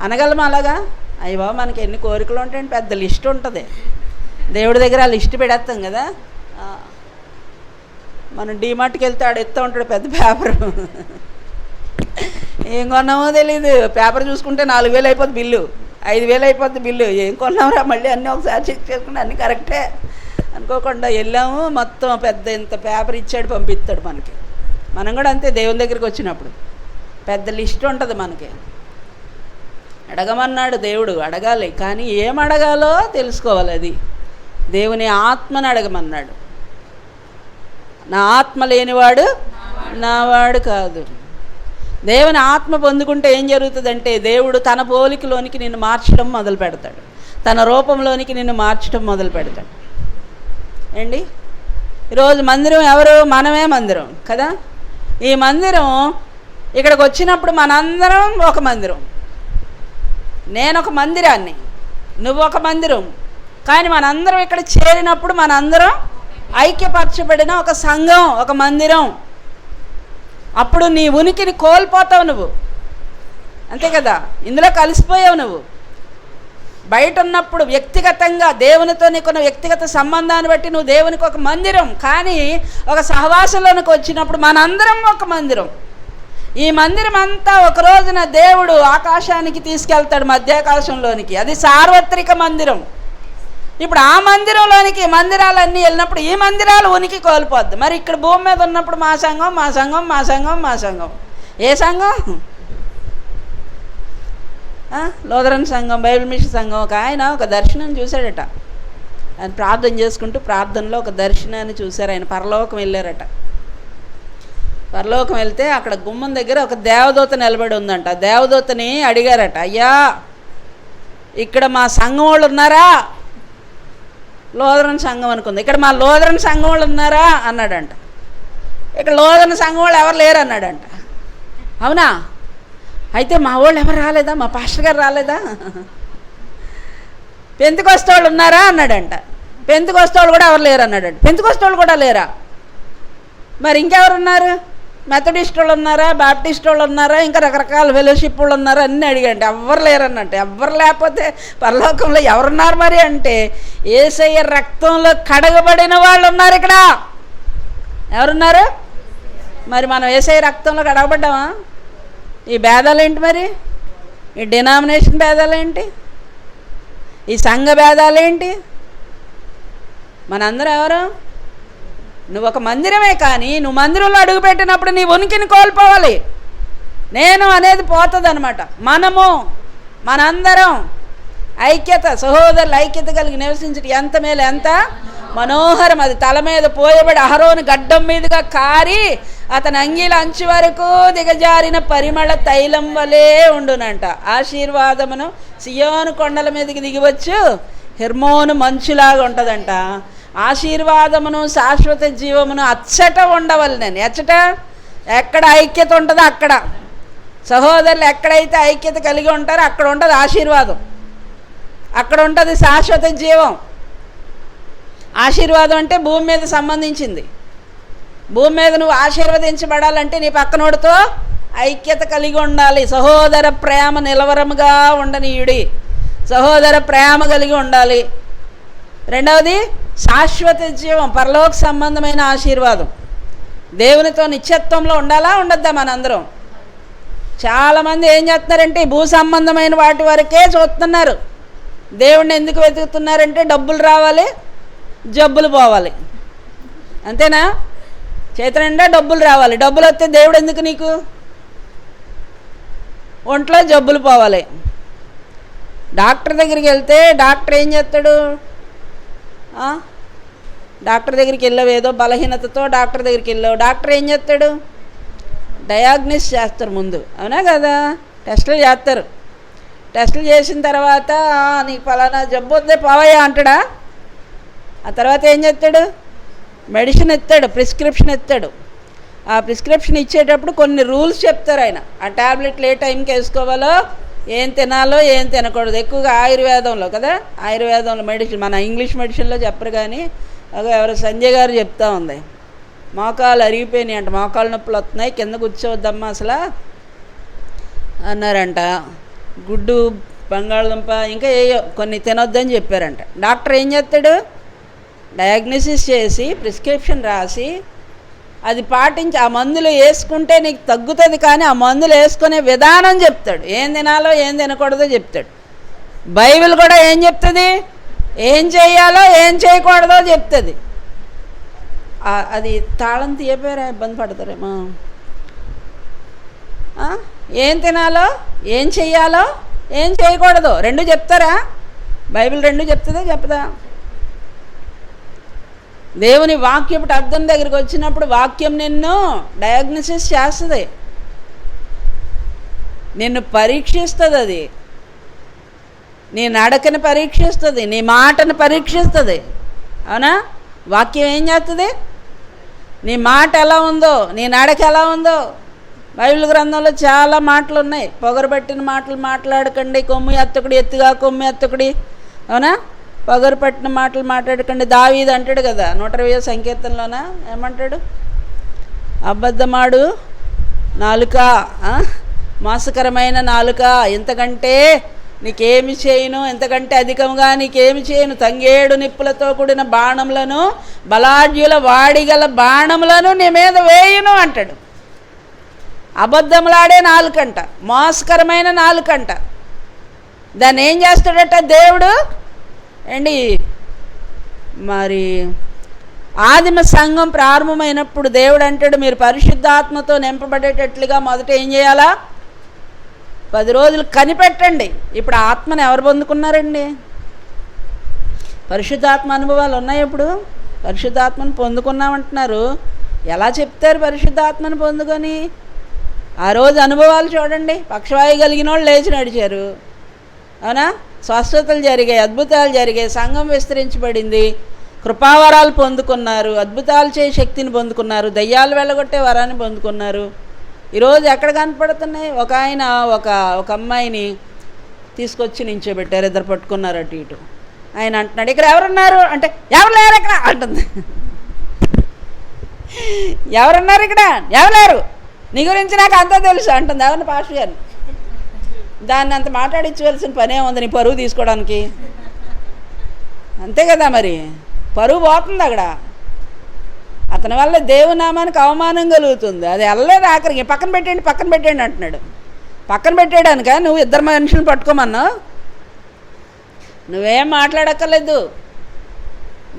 అనగలమా అలాగా? అయ్యో మనకి ఎన్ని కోరికలు ఉంటాయండి, పెద్ద లిస్ట్ ఉంటుంది. దేవుడి దగ్గర ఆ లిస్ట్ పెడేస్తాం కదా. మనం డీమార్ట్కి వెళ్తే ఆడు ఎత్తా ఉంటాడు పెద్ద పేపరు, ఏం కొన్నామో తెలీదు. పేపర్ చూసుకుంటే 4000 అయిపోద్ది బిల్లు, 5000 అయిపోద్ది బిల్లు. ఏం కొన్నావురా మళ్ళీ అన్నీ ఒకసారి చెక్ చేసుకుంటే అన్నీ కరెక్టే అనుకోకుండా వెళ్ళాము, మొత్తం పెద్ద ఇంత పేపర్ ఇచ్చాడు, పంపిస్తాడు మనకి. మనం కూడా అంతే, దేవుని దగ్గరికి వచ్చినప్పుడు పెద్ద లిస్ట్ ఉంటుంది మనకి. అడగమన్నాడు దేవుడు, అడగాలి, కానీ ఏం అడగాలో తెలుసుకోవాలి. అది దేవుని ఆత్మని అడగమన్నాడు. నా ఆత్మ లేనివాడు నావాడు కాదు. దేవుని ఆత్మ పొందుకుంటే ఏం జరుగుతుందంటే దేవుడు తన పోలికలోనికి నిన్ను మార్చడం మొదలు పెడతాడు, తన రూపంలోనికి నిన్ను మార్చడం మొదలు పెడతాడు. ఏండి ఈరోజు మందిరం ఎవరు? మనమే మందిరం కదా. ఈ మందిరం ఇక్కడికి వచ్చినప్పుడు మనందరం ఒక మందిరం. నేను ఒక మందిరాన్ని, నువ్వు ఒక మందిరం. కానీ మనందరం ఇక్కడ చేరినప్పుడు మనందరం ఐక్యపరచబడిన ఒక సంఘం, ఒక మందిరం. అప్పుడు నీ ఉనికిని కోల్పోతావు నువ్వు, అంతే కదా. ఇందులో కలిసిపోయావు నువ్వు. బయట ఉన్నప్పుడు వ్యక్తిగతంగా దేవునితో నీకున్న వ్యక్తిగత సంబంధాన్ని బట్టి నువ్వు దేవునికి ఒక మందిరం. కానీ ఒక సహవాసంలోనికి వచ్చినప్పుడు మనందరం ఒక మందిరం. ఈ మందిరం అంతా ఒక రోజున దేవుడు ఆకాశానికి తీసుకెళ్తాడు, మధ్యాకాశంలోనికి. అది సార్వత్రిక మందిరం. ఇప్పుడు ఆ మందిరంలోనికి మందిరాలన్నీ వెళ్ళినప్పుడు ఈ మందిరాలు ఉనికి కోల్పోద్ది. మరి ఇక్కడ భూమి మీద ఉన్నప్పుడు మా సంఘం మా సంఘం మా సంఘం మా సంఘం. ఏ సంఘం? లూథరన్ సంఘం, బైబిల్ మిషన్ సంఘం. ఆయన ఒక దర్శనం చూశాడట. ఆయన ప్రార్థన చేసుకుంటూ ప్రార్థనలో ఒక దర్శనాన్ని చూశారు. ఆయన పరలోకం వెళ్ళారట. పరలోకం వెళ్తే అక్కడ గుమ్మం దగ్గర ఒక దేవదూత నిలబడి ఉందంట. దేవదూతని అడిగారట, అయ్యా ఇక్కడ మా సంఘం వాళ్ళు ఉన్నారా? లూథరన్ సంఘం అనుకుంది. ఇక్కడ మా లూథరన్ సంఘం వాళ్ళు ఉన్నారా అన్నాడంట. ఇక్కడ లూథరన్ సంఘం వాళ్ళు ఎవరు లేరు అన్నాడంట. అవునా? అయితే మా వాళ్ళు ఎవరు రాలేదా? మా పాస్టర్ గారు రాలేదా? పెంతెకొస్తే వాళ్ళు ఉన్నారా అన్నాడంట. పెంతెకొస్తే వాళ్ళు కూడా ఎవరు లేరు అన్నాడంట. పెంతెకొస్తే వాళ్ళు కూడా లేరా? మరి ఇంకెవరు ఉన్నారు? మెథడిస్ట్ వాళ్ళు ఉన్నారా? బాప్టిస్ట్ వాళ్ళు ఉన్నారా? ఇంకా రకరకాల ఫెలోషిప్ వాళ్ళు ఉన్నారా? అన్నీ అడిగండి. ఎవ్వరు లేరు అన్నట్టు. ఎవ్వరు లేకపోతే పరలోకంలో ఎవరున్నారు మరి అంటే యేసయ్య రక్తంలో కడగబడిన వాళ్ళు ఉన్నారు ఇక్కడ. ఎవరున్నారు? మరి మనం యేసయ్య రక్తంలో కడగబడ్డామా? ఈ భేదాలు ఏంటి మరి? ఈ డినామినేషన్ భేదాలు ఏంటి? ఈ సంఘ భేదాలు ఏంటి? మనందరం ఎవరు? నువ్వు ఒక మందిరమే, కానీ నువ్వు మందిరంలో అడుగుపెట్టినప్పుడు నీ ఉనికిని కోల్పోవాలి. నేను అనేది పోతుంది అనమాట. మనందరం ఐక్యత, సహోదరుల ఐక్యత కలిగి నివసించడం ఎంత మేలు, ఎంత మనోహరం. అది తల మీద పోయబడి అహరోను గడ్డం మీదుగా కారి అతని అంగీల అంచు వరకు దిగజారిన పరిమళ తైలం వలె ఉండునంట. ఆశీర్వాదమును సియోను కొండల మీదకి దిగివచ్చు హెర్మోను మంచులాగా ఉంటుందంట. ఆశీర్వాదమును శాశ్వత జీవమును అచ్చట ఉండవలెనని. ఎచ్చట? ఎక్కడ ఐక్యత ఉంటుందో అక్కడ. సహోదరులు ఎక్కడైతే ఐక్యత కలిగి ఉంటారో అక్కడ ఉంటుంది ఆశీర్వాదం, అక్కడ ఉంటుంది శాశ్వత జీవం. ఆశీర్వాదం అంటే భూమి మీద సంబంధించింది. భూమి మీద నువ్వు ఆశీర్వదించబడాలంటే నీ పక్కనోడితో ఐక్యత కలిగి ఉండాలి. సహోదర ప్రేమ నిలవరముగా ఉండనీయుడి. సహోదర ప్రేమ కలిగి ఉండాలి. రెండవది శాశ్వత జీవం, పరలోక సంబంధమైన ఆశీర్వాదం. దేవునితో నిత్యత్వంలో ఉండాలా ఉండద్దా? మనందరం చాలామంది ఏం చేస్తున్నారంటే భూ సంబంధమైన వాటి వరకే చూస్తున్నారు. దేవుణ్ణి ఎందుకు వెతుకుతున్నారంటే డబ్బులు రావాలి, జబ్బులు పోవాలి. అంతేనా? చేతి నిండా డబ్బులు రావాలి. డబ్బులు వస్తే దేవుడు ఎందుకు నీకు? ఒంట్లో జబ్బులు పోవాలి. డాక్టర్ దగ్గరికి వెళ్తే డాక్టర్ ఏం చేస్తాడు? డాక్టర్ దగ్గరికి వెళ్ళావు, ఏదో బలహీనతతో డాక్టర్ దగ్గరికి వెళ్ళావు. డాక్టర్ ఏం చేస్తాడు? డయాగ్నోస్ చేస్తారు ముందు, అవునా కదా? టెస్టులు చేస్తారు. టెస్టులు చేసిన తర్వాత నీకు ఫలానా జబ్బు వద్దే పోవయ్యా అంటాడా? ఆ తర్వాత ఏం చేస్తాడు? మెడిసిన్ ఇస్తాడు, ప్రిస్క్రిప్షన్ ఇస్తాడు. ఆ ప్రిస్క్రిప్షన్ ఇచ్చేటప్పుడు కొన్ని రూల్స్ చెప్తారు ఆయన. ఆ ట్యాబ్లెట్లు ఏ టైంకి వేసుకోవాలో, ఏం తినాలో ఏం తినకూడదు. ఎక్కువగా ఆయుర్వేదంలో కదా, ఆయుర్వేదంలో మెడిసిన్, మన ఇంగ్లీష్ మెడిసిన్లో చెప్పరు. కానీ ఎవరు సంజయ్ గారు చెప్తా ఉంది, మోకాలు అరిగిపోయినాయి అంట, మోకాలు నొప్పులు వస్తున్నాయి, కింద కూర్చోవద్దమ్మా అసలు అన్నారంట. గుడ్డు, బంగాళదుంప, ఇంకా ఏయో కొన్ని తినొద్దని చెప్పారంట. డాక్టర్ ఏం చేస్తాడు? డయాగ్నోసిస్ చేసి ప్రిస్క్రిప్షన్ రాసి అది పాటించి ఆ మందులు వేసుకుంటే నీకు తగ్గుతుంది. కానీ ఆ మందులు వేసుకునే విధానం చెప్తాడు. ఏం తినాలో ఏం తినకూడదో చెప్తాడు. బైబిల్ కూడా ఏం చెప్తుంది? ఏం చేయాలో ఏం చేయకూడదో చెప్తుంది. అది తాళం తీయపోయారా? ఇబ్బంది పడతారేమో. ఏం తినాలో ఏం చెయ్యాలో ఏం చేయకూడదు రెండు చెప్తారా? బైబిల్ రెండు చెప్తుందా చెప్పదా? దేవుని వాక్యపు అర్థం దగ్గరికి వచ్చినప్పుడు వాక్యం నిన్ను డయాగ్నోసిస్ చేస్తుంది, నిన్ను పరీక్షిస్తుంది. అది నీ నడకని పరీక్షిస్తుంది, నీ మాటను పరీక్షిస్తుంది. అవునా? వాక్యం ఏం చేస్తుంది? నీ మాట ఎలా ఉందో, నీ నడక ఎలా ఉందో. బైబిల్ గ్రంథంలో చాలా మాటలు ఉన్నాయి. పొగరబట్టిన మాటలు మాట్లాడకండి, కొమ్ము ఎత్తకుడి, ఎత్తుగా కొమ్ము ఎత్తకుడి. అవునా? పొగరు పట్టిన మాటలు మాట్లాడకండి. దావీదు అంటాడు కదా 120వ సంకీర్తనలోన, ఏమంటాడు? అబద్ధమాడు నాలుక, మోసకరమైన నాలుక, ఇంతకంటే నీకేమి చేయను, ఎంతకంటే అధికంగా నీకేమి చేయను. తంగేడు నిప్పులతో కూడిన బాణములను, బలాఢ్యుల వాడిగల బాణములను నీ మీద వేయును అంటాడు. అబద్ధములాడే నాలుకంట, మోసకరమైన నాలుకంట. దాన్ని ఏం చేస్తాడట దేవుడు? ఏంటి మరి ఆదిమ సంఘం ప్రారంభమైనప్పుడు దేవుడు అంటాడు, మీరు పరిశుద్ధాత్మతో నింపబడేటట్లుగా మొదట ఏం చేయాలా? 10 రోజులు కనిపెట్టండి. ఇప్పుడు ఆత్మను ఎవరు పొందుకున్నారండి? పరిశుద్ధాత్మ అనుభవాలు ఉన్నాయి. ఇప్పుడు పరిశుద్ధాత్మను పొందుకున్నామంటున్నారు. ఎలా చెప్తారు పరిశుద్ధాత్మను పొందుకొని? ఆ రోజు అనుభవాలు చూడండి. పక్షవాయు కలిగిన వాళ్ళు లేచి నడిచారు, అవునా? స్వస్థతలు జరిగాయి, అద్భుతాలు జరిగాయి, సంఘం విస్తరించబడింది, కృపావరాలు పొందుకున్నారు, అద్భుతాలు చేసే శక్తిని పొందుకున్నారు, దయ్యాలు వెళ్ళగొట్టే వరాన్ని పొందుకున్నారు. ఈరోజు ఎక్కడ కనపడుతున్నాయి? ఒక ఆయన ఒక అమ్మాయిని తీసుకొచ్చి నించోబెట్టారు, 2 పట్టుకున్నారు అటు ఇటు. ఆయన అంటున్నాడు, ఇక్కడ ఎవరున్నారు అంటే, ఎవరు లేరు ఇక్కడ అంటుంది. ఎవరున్నారు ఇక్కడ? ఎవరు లేరు, నీ గురించి నాకు అంతా తెలుసు అంటుంది. ఎవరిని? పాస్టర్ గారిని. దాన్ని అంత మాట్లాడించవలసిన పనే ఉంది నీ పరువు తీసుకోవడానికి? అంతే కదా మరి, పరువు పోతుంది అక్కడ. అతని వల్ల దేవునామానికి అవమానం కలుగుతుంది. అది వెళ్ళలేదు. ఆఖరికి పక్కన పెట్టండి అంటున్నాడు. పక్కన పెట్టేయడానిక నువ్వు 2 మనుషులను పట్టుకోమన్నావు? నువ్వేం మాట్లాడక్కర్లేదు.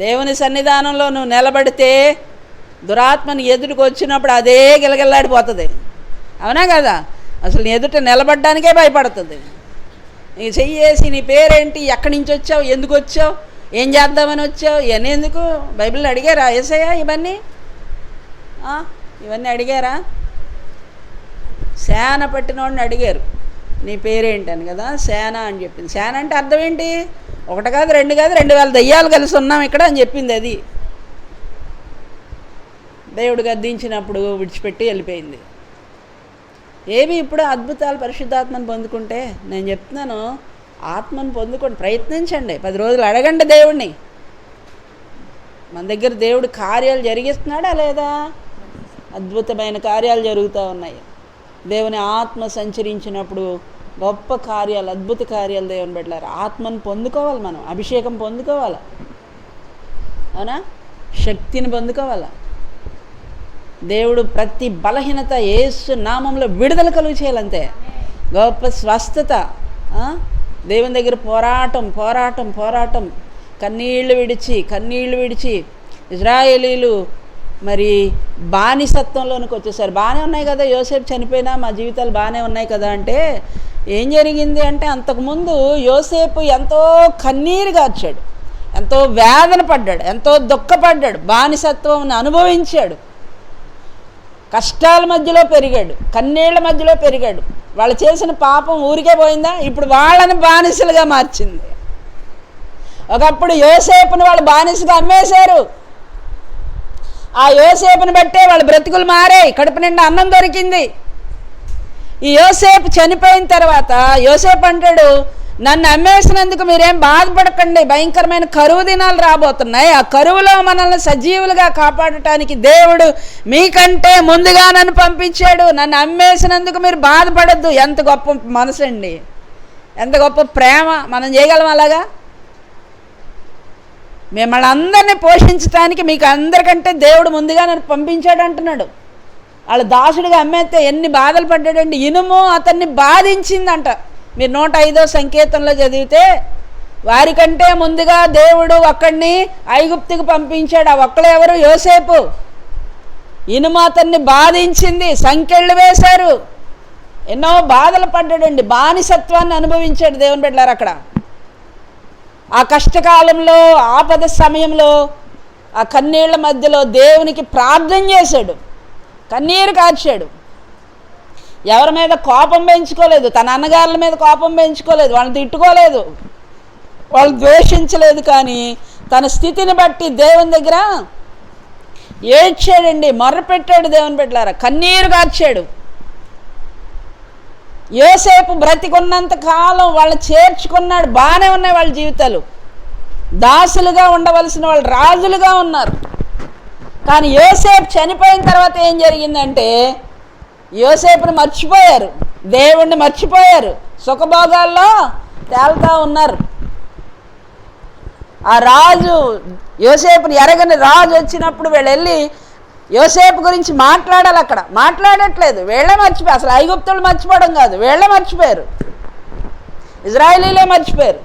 దేవుని సన్నిధానంలో నువ్వు నిలబడితే దురాత్మని ఎదుటికి వచ్చినప్పుడు అదే గిలగిల్లాడిపోతుంది, అవునా కదా? అసలు నీ ఎదుట నిలబడ్డానికే భయపడుతుంది. నీ చెయ్యేసి నీ పేరేంటి, ఎక్కడి నుంచి వచ్చావు, ఎందుకు వచ్చావు, ఏం చేద్దామని వచ్చావు, ఇవన్నీ ఎందుకు? బైబిల్లో అడిగారా యేసయ్య ఇవన్నీ? ఇవన్నీ అడిగారా? సేన పట్టినోడిని అడిగారు, నీ పేరేంటని కదా సేన అని చెప్పింది. సేన అంటే అర్థం ఏంటి? 1 కాదు 2 కాదు 2000 దయ్యాలు కలిసి ఉన్నాం ఇక్కడ అని చెప్పింది. అది దేవుడు గద్దించినప్పుడు విడిచిపెట్టి వెళ్ళిపోయింది. ఏమి ఇప్పుడు అద్భుతాలు పరిశుద్ధాత్మను పొందుకుంటే? నేను చెప్తున్నాను, ఆత్మను పొందుకోండి, ప్రయత్నించండి, 10 రోజులు అడగండి దేవుడిని. మన దగ్గర దేవుడు కార్యాలు జరిగిస్తున్నాడా లేదా? అద్భుతమైన కార్యాలు జరుగుతూ ఉన్నాయి. దేవుని ఆత్మ సంచరించినప్పుడు గొప్ప కార్యాలు, అద్భుత కార్యాలు దేవుని పెట్టారు. ఆత్మను పొందుకోవాలి, మనం అభిషేకం పొందుకోవాలి, అవునా? శక్తిని పొందుకోవాలి. దేవుడు ప్రతి బలహీనత యేసు నామంలో విడుదల కలుగు చేయాలంతే. గొప్ప స్వస్థత. దేవుని దగ్గర పోరాటం కన్నీళ్లు విడిచి ఇజ్రాయేలీలు మరి బానిసత్వంలోనికి వచ్చేసారు. బాగానే ఉన్నాయి కదా, యోసేపు చనిపోయినా మా జీవితాలు బాగానే ఉన్నాయి కదా అంటే ఏం జరిగింది అంటే, అంతకుముందు యోసేపు ఎంతో కన్నీరు గార్చాడు, ఎంతో వేదన పడ్డాడు, ఎంతో దుఃఖపడ్డాడు, బానిసత్వం అనుభవించాడు, కష్టాల మధ్యలో పెరిగాడు, కన్నీళ్ల మధ్యలో పెరిగాడు. వాళ్ళు చేసిన పాపం ఊరికే పోయిందా? ఇప్పుడు వాళ్ళని బానిసలుగా మార్చింది. ఒకప్పుడు యోసేపుని వాళ్ళు బానిసగా అమ్మేశారు. ఆ యోసేపుని బట్టే వాళ్ళ బ్రతుకులు మారాయి, కడుపు నిండా అన్నం దొరికింది. ఈ యోసేపు చనిపోయిన తర్వాత యోసేపు అంటాడు, నన్ను అమ్మేసినందుకు మీరేం బాధపడకండి, భయంకరమైన కరువు దినాలు రాబోతున్నాయి, ఆ కరువులో మనల్ని సజీవులుగా కాపాడటానికి దేవుడు మీకంటే ముందుగా నన్ను పంపించాడు, నన్ను అమ్మేసినందుకు మీరు బాధపడద్దు. ఎంత గొప్ప మనసు అండి, ఎంత గొప్ప ప్రేమ. మనం చేయగలం అలాగా? మిమ్మల్ని అందరినీ పోషించడానికి మీకు అందరికంటే దేవుడు ముందుగా నన్ను పంపించాడు అంటున్నాడు. వాళ్ళ దాసుడిగా అమ్మేస్తే ఎన్ని బాధలు పడ్డాడండి. ఇనుము అతన్ని బాధించిందంట. మీరు 105వ సంకీర్తనలో చదివితే, వారికంటే ముందుగా దేవుడు ఒక్కడిని ఐగుప్తుకు పంపించాడు. ఆ ఒక్కడు ఎవరు? యోసేపు. ఇనుము అతన్ని బాధించింది, సంకెళ్ళు వేశారు, ఎన్నో బాధలు పడ్డాడండి, బానిసత్వాన్ని అనుభవించాడు దేవుని బిడ్డలారా. అక్కడ ఆ కష్టకాలంలో, ఆపద సమయంలో, ఆ కన్నీళ్ల మధ్యలో దేవునికి ప్రార్థన చేశాడు, కన్నీరు కార్చాడు. ఎవరి మీద కోపం పెంచుకోలేదు, తన అన్నగారుల మీద కోపం పెంచుకోలేదు, వాళ్ళని తిట్టుకోలేదు, వాళ్ళు ద్వేషించలేదు. కానీ తన స్థితిని బట్టి దేవుని దగ్గర ఏడ్చాడండి, మొర్రపెట్టాడు దేవుని బిడ్డలారా, కన్నీరు కార్చాడు. యోసేపు బ్రతికున్నంత కాలం వాళ్ళని చేర్చుకున్నాడు, బాగానే ఉన్నాయి వాళ్ళ జీవితాలు. దాసులుగా ఉండవలసిన వాళ్ళు రాజులుగా ఉన్నారు. కానీ యోసేపు చనిపోయిన తర్వాత ఏం జరిగిందంటే, యోసేపుని మర్చిపోయారు, దేవుణ్ణి మర్చిపోయారు, సుఖభోగాల్లో తేలుతూ ఉన్నారు. ఆ రాజు, యోసేపుని ఎరగని రాజు వచ్చినప్పుడు వీళ్ళు వెళ్ళి యోసేపు గురించి మాట్లాడాలి. అక్కడ మాట్లాడట్లేదు, వీళ్ళే మర్చిపోయారు. అసలు ఐగుప్తులు మర్చిపోవడం కాదు, వీళ్ళే మర్చిపోయారు, ఇజ్రాయేలీలే మర్చిపోయారు.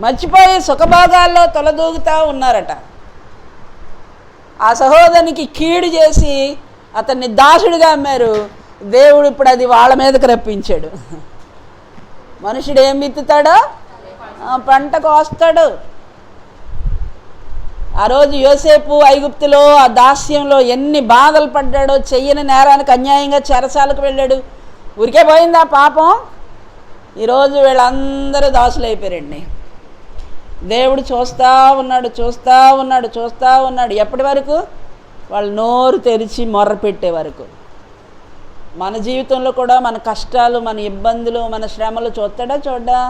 మర్చిపోయి సుఖభోగాల్లో తొలదూగుతూ ఉన్నారట. ఆ సహోదరునికి కీడు చేసి అతన్ని దాసుడిగా అమ్మారు. దేవుడు ఇప్పుడు అది వాళ్ళ మీదకి రప్పించాడు. మనుషుడు ఏం విత్తుతాడో పంట కోస్తాడు. ఆ రోజు యోసేపు ఐగుప్తులో ఆ దాస్యంలో ఎన్ని బాధలు పడ్డాడో, చెయ్యని నేరానికి అన్యాయంగా చెరసాలకు వెళ్ళాడు. ఊరికే పోయిందా పాపం? ఈరోజు వీళ్ళందరూ దాసులు అయిపోయారండి. దేవుడు చూస్తూ ఉన్నాడు. ఎప్పటి వరకు? వాళ్ళు నోరు తెరిచి మొర్ర పెట్టే వరకు. మన జీవితంలో కూడా మన కష్టాలు, మన ఇబ్బందులు, మన శ్రమలు చూడ్డా?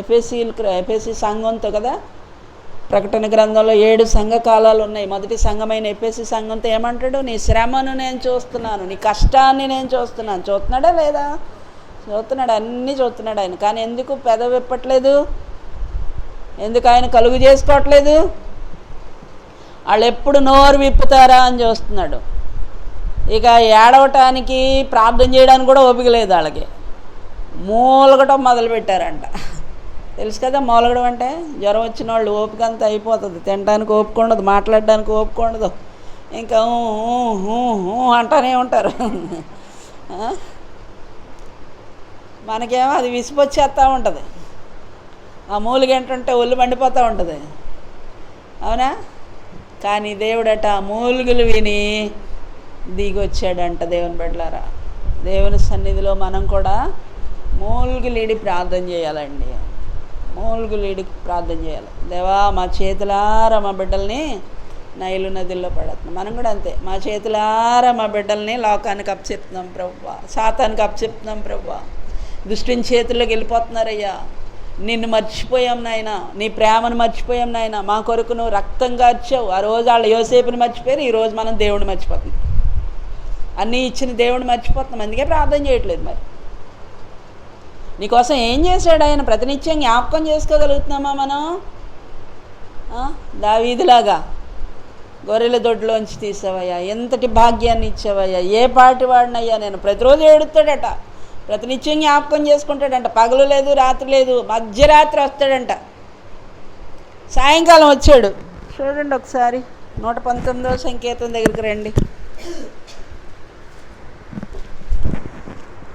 ఎఫెసీ సంఘంతో కదా, ప్రకటన గ్రంథంలో 7 సంఘ కాలాలు ఉన్నాయి. మొదటి సంఘమైన ఎఫెసీ సంఘంతో ఏమంటాడు? నీ శ్రమను నేను చూస్తున్నాను, నీ కష్టాన్ని నేను చూస్తున్నాను. చూస్తున్నాడా లేదా? చూస్తున్నాడు, అన్నీ చూస్తున్నాడు ఆయన. కానీ ఎందుకు పెదవి విప్పట్లేదు? ఎందుకు ఆయన కలుగు చేసుకోవట్లేదు? వాళ్ళు ఎప్పుడు నోరు విప్పుతారా అని చూస్తున్నాడు. ఇక ఏడవటానికి, ప్రార్థన చేయడానికి కూడా ఓపిక లేదు వాళ్ళకి. మూలగటం మొదలుపెట్టారంట. తెలుసు కదా మూలగడం అంటే? జ్వరం వచ్చిన వాళ్ళు ఓపిక అంతా అయిపోతుంది. తినడానికి ఓపిక ఉండదు, మాట్లాడడానికి ఓపిక ఉండదు, ఇంకా అంటానే ఉంటారు. మనకేమో అది విసిపొచ్చేస్తూ ఉంటుంది. ఆ మూలిగ ఏంటంటే ఒళ్ళు మండిపోతూ ఉంటుంది, అవునా? కానీ దేవుడట ఆ మూలుగులు విని దిగొచ్చాడంట. దేవుని బిడ్డలారా, దేవుని సన్నిధిలో మనం కూడా మూలుగులీడి ప్రార్థన చేయాలండి. మూలుగులీడికి ప్రార్థన చేయాలి. దేవా, మా చేతులారా మా బిడ్డల్ని నైలు నదిలో పడుతున్నాం. మనం కూడా అంతే. మా చేతులారా మా బిడ్డల్ని లోకానికి అప్పచెప్తున్నాం ప్రభువా, సాతానికి అప్పచెప్తున్నాం ప్రభువా. దుష్టుని చేతుల్లోకి వెళ్ళిపోతున్నారయ్యా. నిన్ను మర్చిపోయాం నాయన, నీ ప్రేమను మర్చిపోయాం నాయన. మా కొరకు నువ్వు రక్తం కార్చావు. ఆ రోజు వాళ్ళు యోసేపుని మర్చిపోయారు, ఈరోజు మనం దేవుడిని మర్చిపోతున్నాం. అన్నీ ఇచ్చిన దేవుడిని మర్చిపోతున్నాం. అందుకే ప్రార్థన చేయట్లేదు. మరి నీకోసం ఏం చేశాడు ఆయన? ప్రతినిత్యం జ్ఞాపకం చేసుకోగలుగుతున్నామా మనం? దావీదులాగా గొర్రెల దొడ్లోంచి తీసావయ్యా, ఎంతటి భాగ్యాన్ని ఇచ్చావయ్యా, ఏ పాటి వాడినయ్యా నేను. ప్రతిరోజు ఏడుస్తాడట, ప్రతినిత్యం జ్ఞాపకం చేసుకుంటాడంట. పగలు లేదు, రాత్రి లేదు, మధ్యరాత్రి వస్తాడంట. సాయంకాలం వచ్చాడు. చూడండి ఒకసారి 119వ సంకీర్తన దగ్గరికి రండి.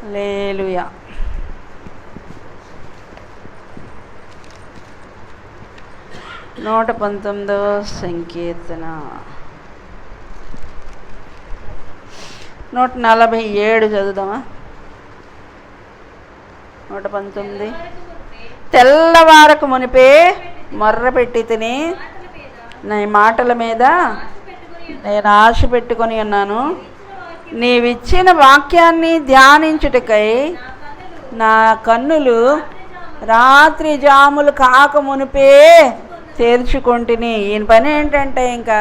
హల్లెలూయా. నూట 19వ సంకీర్తన 147 చదువుదామా? 119. తెల్లవారకు మునిపే మొర్ర పెట్టి తిని నీ మాటల మీద నేను ఆశ పెట్టుకొని ఉన్నాను. నీవిచ్చిన వాక్యాన్ని ధ్యానించుటకై నా కన్నులు రాత్రి జాములు కాక మునిపే తెరుచుకుంటుని. ఈయన పని ఏంటంటే ఇంకా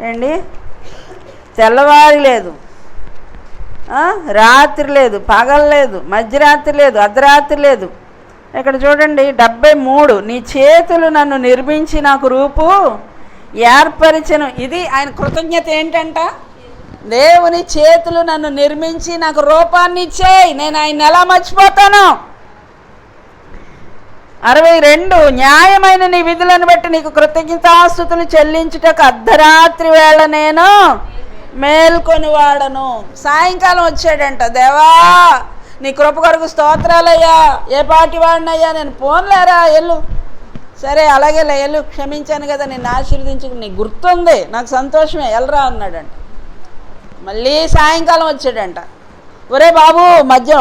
ఏంటి, తెల్లవారి లేదు, రాత్రి లేదు, పగలు లేదు, మధ్యరాత్రి లేదు, అర్ధరాత్రి లేదు. ఇక్కడ చూడండి 73. నీ చేతులు నన్ను నిర్మించి నాకు రూపు ఏర్పరిచెను. ఇది ఆయన కృతజ్ఞత. ఏంటంట? దేవుని చేతులు నన్ను నిర్మించి నాకు రూపాన్ని ఇచ్చాయి, నేను ఆయన ఎలా మర్చిపోతాను? 62. న్యాయమైన నీ విధులను బట్టి నీకు కృతజ్ఞతాస్తుతులు చెల్లించుటకు అర్ధరాత్రి వేళ నేను మేల్కొని వాడను. సాయంకాలం వచ్చాడంట. దేవా, నీ కృప కొరకు స్తోత్రాలయ్యా, ఏ పాటి వాడినయ్యా నేను. పోన్లేరా, ఎల్లు, సరే అలాగేలే, ఎల్లు, క్షమించాను కదా, నిన్ను ఆశీర్వదించుకుని, నీకు గుర్తుంది, నాకు సంతోషమే, ఎల్రా అన్నాడంట. మళ్ళీ సాయంకాలం వచ్చాడంట. ఒరే బాబు,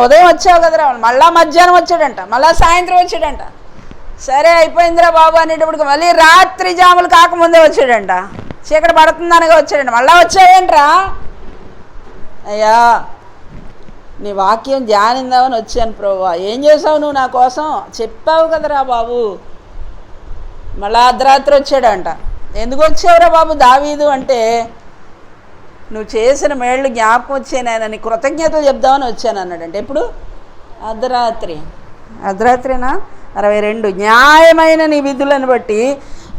ఉదయం వచ్చావు కదరా, మళ్ళా మధ్యాహ్నం వచ్చాడంట, మళ్ళా సాయంత్రం వచ్చాడంట. సరే అయిపోయిందిరా బాబు అనేటప్పటికి మళ్ళీ రాత్రి జాములు కాకముందే వచ్చాడంట. చీకటి పడుతుందనగా వచ్చాడంట. మళ్ళా వచ్చాడేంట్రా? అయ్యా, నీ వాక్యం ధ్యానిందామని వచ్చాను ప్రభువా. ఏం చేసావు నువ్వు నా కోసం? చెప్పావు కదరా బాబు. మళ్ళా అర్ధరాత్రి వచ్చాడంట. ఎందుకు వచ్చావురా బాబు దావీదు అంటే, నువ్వు చేసిన మేళ్ళు జ్ఞాపకం వచ్చాను ఆయన, నీ కృతజ్ఞతలు చెప్దామని వచ్చాను అన్నాడంటే. ఎప్పుడు? అర్ధరాత్రినా? 62. న్యాయమైన నీ విధులను బట్టి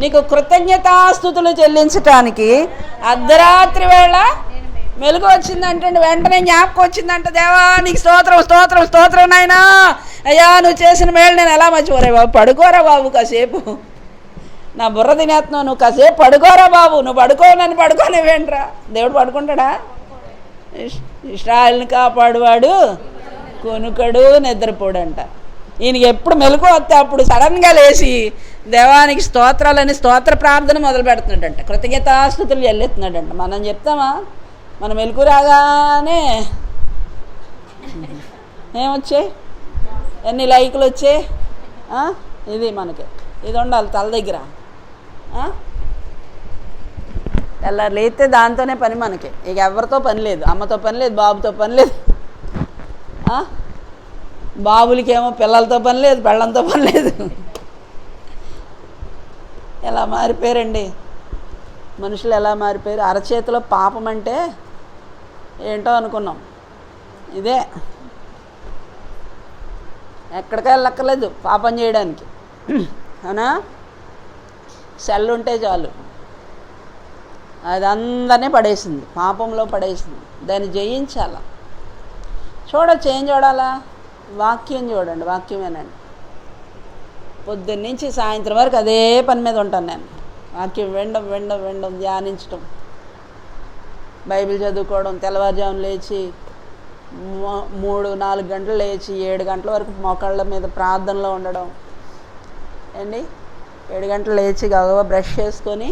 నీకు కృతజ్ఞతాస్తుతులు చెల్లించటానికి అర్ధరాత్రి వేళ మెలుగు వచ్చిందంటే, వెంటనే జ్ఞాపకం వచ్చిందంట. దేవా, నీకు స్తోత్రం స్తోత్రం స్తోత్రం నాయనా, అయ్యా నువ్వు చేసిన మేలు నేను ఎలా మర్చిపోరే బాబు, పడుకోరా బాబు కాసేపు, నా బుర్ర తినేస్తున్నావు, నువ్వు కాసేపు పడుకోరా బాబు, నువ్వు పడుకో, నన్ను పడుకోనివేంట్రా. దేవుడు పడుకుంటాడా? ఇశ్రాయేలుని కాపాడువాడు కొనుకడు నిద్రపోడంట. ఈయనకి ఎప్పుడు మెలకు వస్తే అప్పుడు సడన్గా లేచి దేవానికి స్తోత్రాలని స్తోత్ర ప్రార్థన మొదలు పెడుతున్నాడంట, కృతజ్ఞతాస్తుతులు చెల్లిస్తున్నాడంట. మనం చెప్తామా? మన మెలకు రాగానే ఏమొచ్చాయి, ఎన్ని లైకులు వచ్చాయి, ఇది మనకి ఇది ఉండాలి తల దగ్గర. తెల్లారు లేస్తే దాంతోనే పని మనకి, ఇక ఎవరితో పని లేదు, అమ్మతో పని లేదు, బాబుతో పని లేదు, బాబులకేమో పిల్లలతో పని లేదు, పెళ్ళంతో పని లేదు. ఎలా మారిపోయారండి మనుషులు, ఎలా మారిపోయారు. అరచేతిలో పాపం అంటే ఏంటో అనుకున్నాం, ఇదే. ఎక్కడికి వెళ్ళక్కర్లేదు పాపం చేయడానికి, అవునా? సెల్ ఉంటే చాలు, అది అందరినీ పడేసింది, పాపంలో పడేసింది. దాన్ని జయించాల. చూడొచ్చు, ఏం చూడాలా? వాక్యం చూడండి, వాక్యమేనండి. పొద్దున్నుంచి సాయంత్రం వరకు అదే పని మీద ఉంటాను నేను. వాక్యం వినడం వినడం వినడం, ధ్యానించడం, బైబిల్ చదువుకోవడం, తెల్లవారుజామున లేచి 3-4 గంటలు లేచి 7 గంటల వరకు మోకాళ్ళ మీద ప్రార్థనలో ఉండడం అండి. 7 గంటలు లేచి గబగబా బ్రష్ చేసుకొని,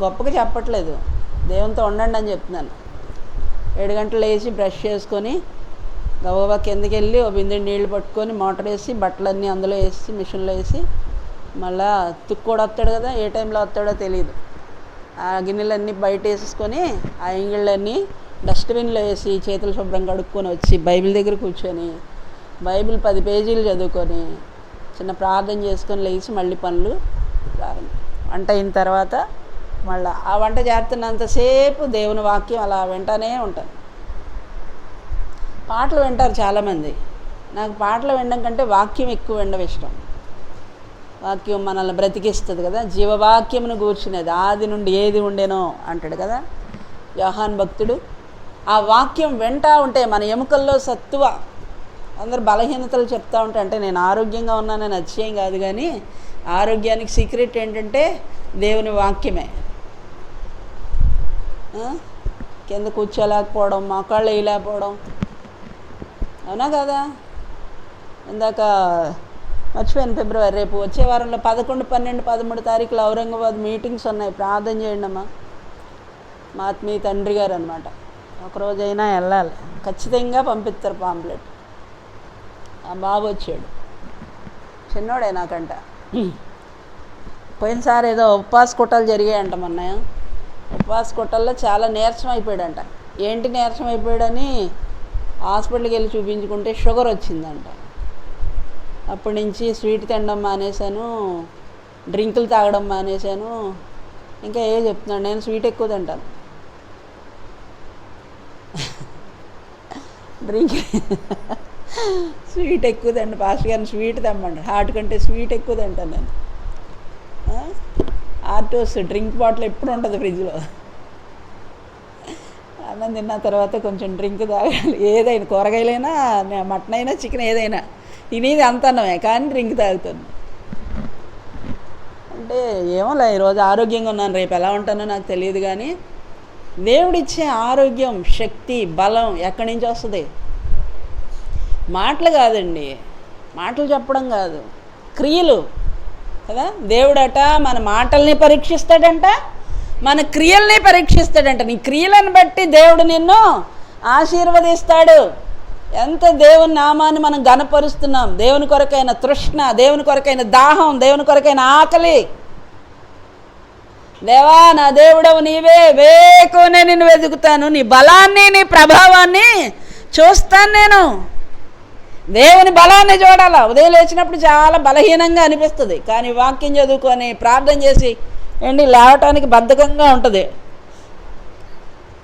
గొప్పగా చెప్పట్లేదు, దేవునితో ఉండండి అని చెప్తున్నాను. 7 గంటలు లేచి బ్రష్ చేసుకొని గబగబా కిందకి వెళ్ళి ఓ బిందె నీళ్ళు పట్టుకొని మోటార్ వేసి బట్టలన్నీ అందులో వేసి మిషన్లో వేసి, మళ్ళా తుక్కోడు వస్తాడు కదా, ఏ టైంలో వస్తాడో తెలియదు, ఆ గిన్నెలన్నీ బయట వేసేసుకొని ఆ ఇంగిళ్ళన్నీ డస్ట్బిన్లో వేసి చేతులు శుభ్రం కడుక్కొని వచ్చి బైబిల్ దగ్గర కూర్చొని బైబిల్ 10 పేజీలు చదువుకొని చిన్న ప్రార్థన చేసుకొని లేచి మళ్ళీ పనులు ప్రారంభం. వంట అయిన తర్వాత మళ్ళీ ఆ వంట చేస్తున్నంతసేపు దేవుని వాక్యం అలా వింటానే ఉంటాను. పాటలు వింటారు చాలామంది, నాకు పాటలు వినడం కంటే వాక్యం ఎక్కువ వినడం ఇష్టం. వాక్యం మనల్ని బ్రతికిస్తుంది కదా, జీవవాక్యమును కూర్చునేది, ఆది నుండి ఏది ఉండేనో అంటాడు కదా యోహాన్ భక్తుడు. ఆ వాక్యం వింటూ ఉంటే మన ఎముకల్లో సత్తువ, అందరు బలహీనతలు చెప్తూ ఉంటే, అంటే నేను ఆరోగ్యంగా ఉన్నానని అతిశయం కాదు, కానీ ఆరోగ్యానికి సీక్రెట్ ఏంటంటే దేవుని వాక్యమే. కింద కూర్చోలేకపోవడం, మోకాళ్ళు వేయలేకపోవడం, అవునా కదా? ఇందాక మర్చిపోయాను, ఫిబ్రవరి రేపు వచ్చే వారంలో 11, 12, 13 తారీఖులు ఔరంగాబాద్ మీటింగ్స్ ఉన్నాయి. ప్రార్థన చేయండి అమ్మా. మా ఆత్మీయ తండ్రి గారు అనమాట, ఒకరోజైనా వెళ్ళాలి, ఖచ్చితంగా పంపిస్తారు పాంప్లెట్. ఆ బాబు వచ్చాడు, చిన్నోడే నాకంట. పోయినసారి ఏదో ఉపవాస కుట్రలు జరిగాయంట మొన్న. ఉపవాస కుట్రల్లో చాలా నీరసం అయిపోయాడంట. ఏంటి నీరసం అయిపోయాడని హాస్పిటల్కి వెళ్ళి చూపించుకుంటే షుగర్ వచ్చిందంట. అప్పటి నుంచి స్వీట్ తినడం మానేశాను, డ్రింకులు తాగడం మానేశాను, ఇంకా ఏ చెప్తున్నాడు, నేను స్వీట్ ఎక్కువ తింటాను. డ్రింక్ స్వీట్ ఎక్కువ తింటాను, పాస్టర్ గారిని స్వీట్ తెమ్మండి, హాట్ కంటే స్వీట్ ఎక్కువ తింటాను నేను. ఆర్టోస్ డ్రింక్ బాటిల్ ఎప్పుడు ఉంటుంది ఫ్రిడ్జ్లో. అన్నం తిన్న తర్వాత కొంచెం డ్రింక్ తాగాలి, ఏదైనా కూరగాయలైనా మటన్ అయినా చికెన్ ఏదైనా తినేది అంత అన్నమే, కానీ డ్రింక్ తాగుతాను. అంటే ఏమోలే, ఈరోజు ఆరోగ్యంగా ఉన్నాను, రేపు ఎలా ఉంటానో నాకు తెలియదు, కానీ దేవుడిచ్చే ఆరోగ్యం, శక్తి, బలం ఎక్కడి నుంచి వస్తుంది? మాటలు కాదండి, మాటలు చెప్పడం కాదు, క్రియలు కదా. దేవుడట మన మాటల్ని పరీక్షిస్తాడంట, మన క్రియల్ని పరీక్షిస్తాడంట. నీ క్రియలను బట్టి దేవుడు నిన్ను ఆశీర్వదిస్తాడు. ఎంత దేవుని నామాన్ని మనం ఘనపరుస్తున్నాం, దేవుని కొరకైన తృష్ణ, దేవుని కొరకైన దాహం, దేవుని కొరకైన ఆకలి. దేవా నా దేవుడవు నీవే, వేకునే నిన్ను వెతుకుతాను, నీ బలాన్ని నీ ప్రభావాన్ని చూస్తాను నేను. దేవుని బలాన్ని చూడాలా. ఉదయం లేచినప్పుడు చాలా బలహీనంగా అనిపిస్తుంది, కానీ వాక్యం చదువుకొని ప్రార్థన చేసి లేవటానికి బద్ధకంగా ఉంటుంది.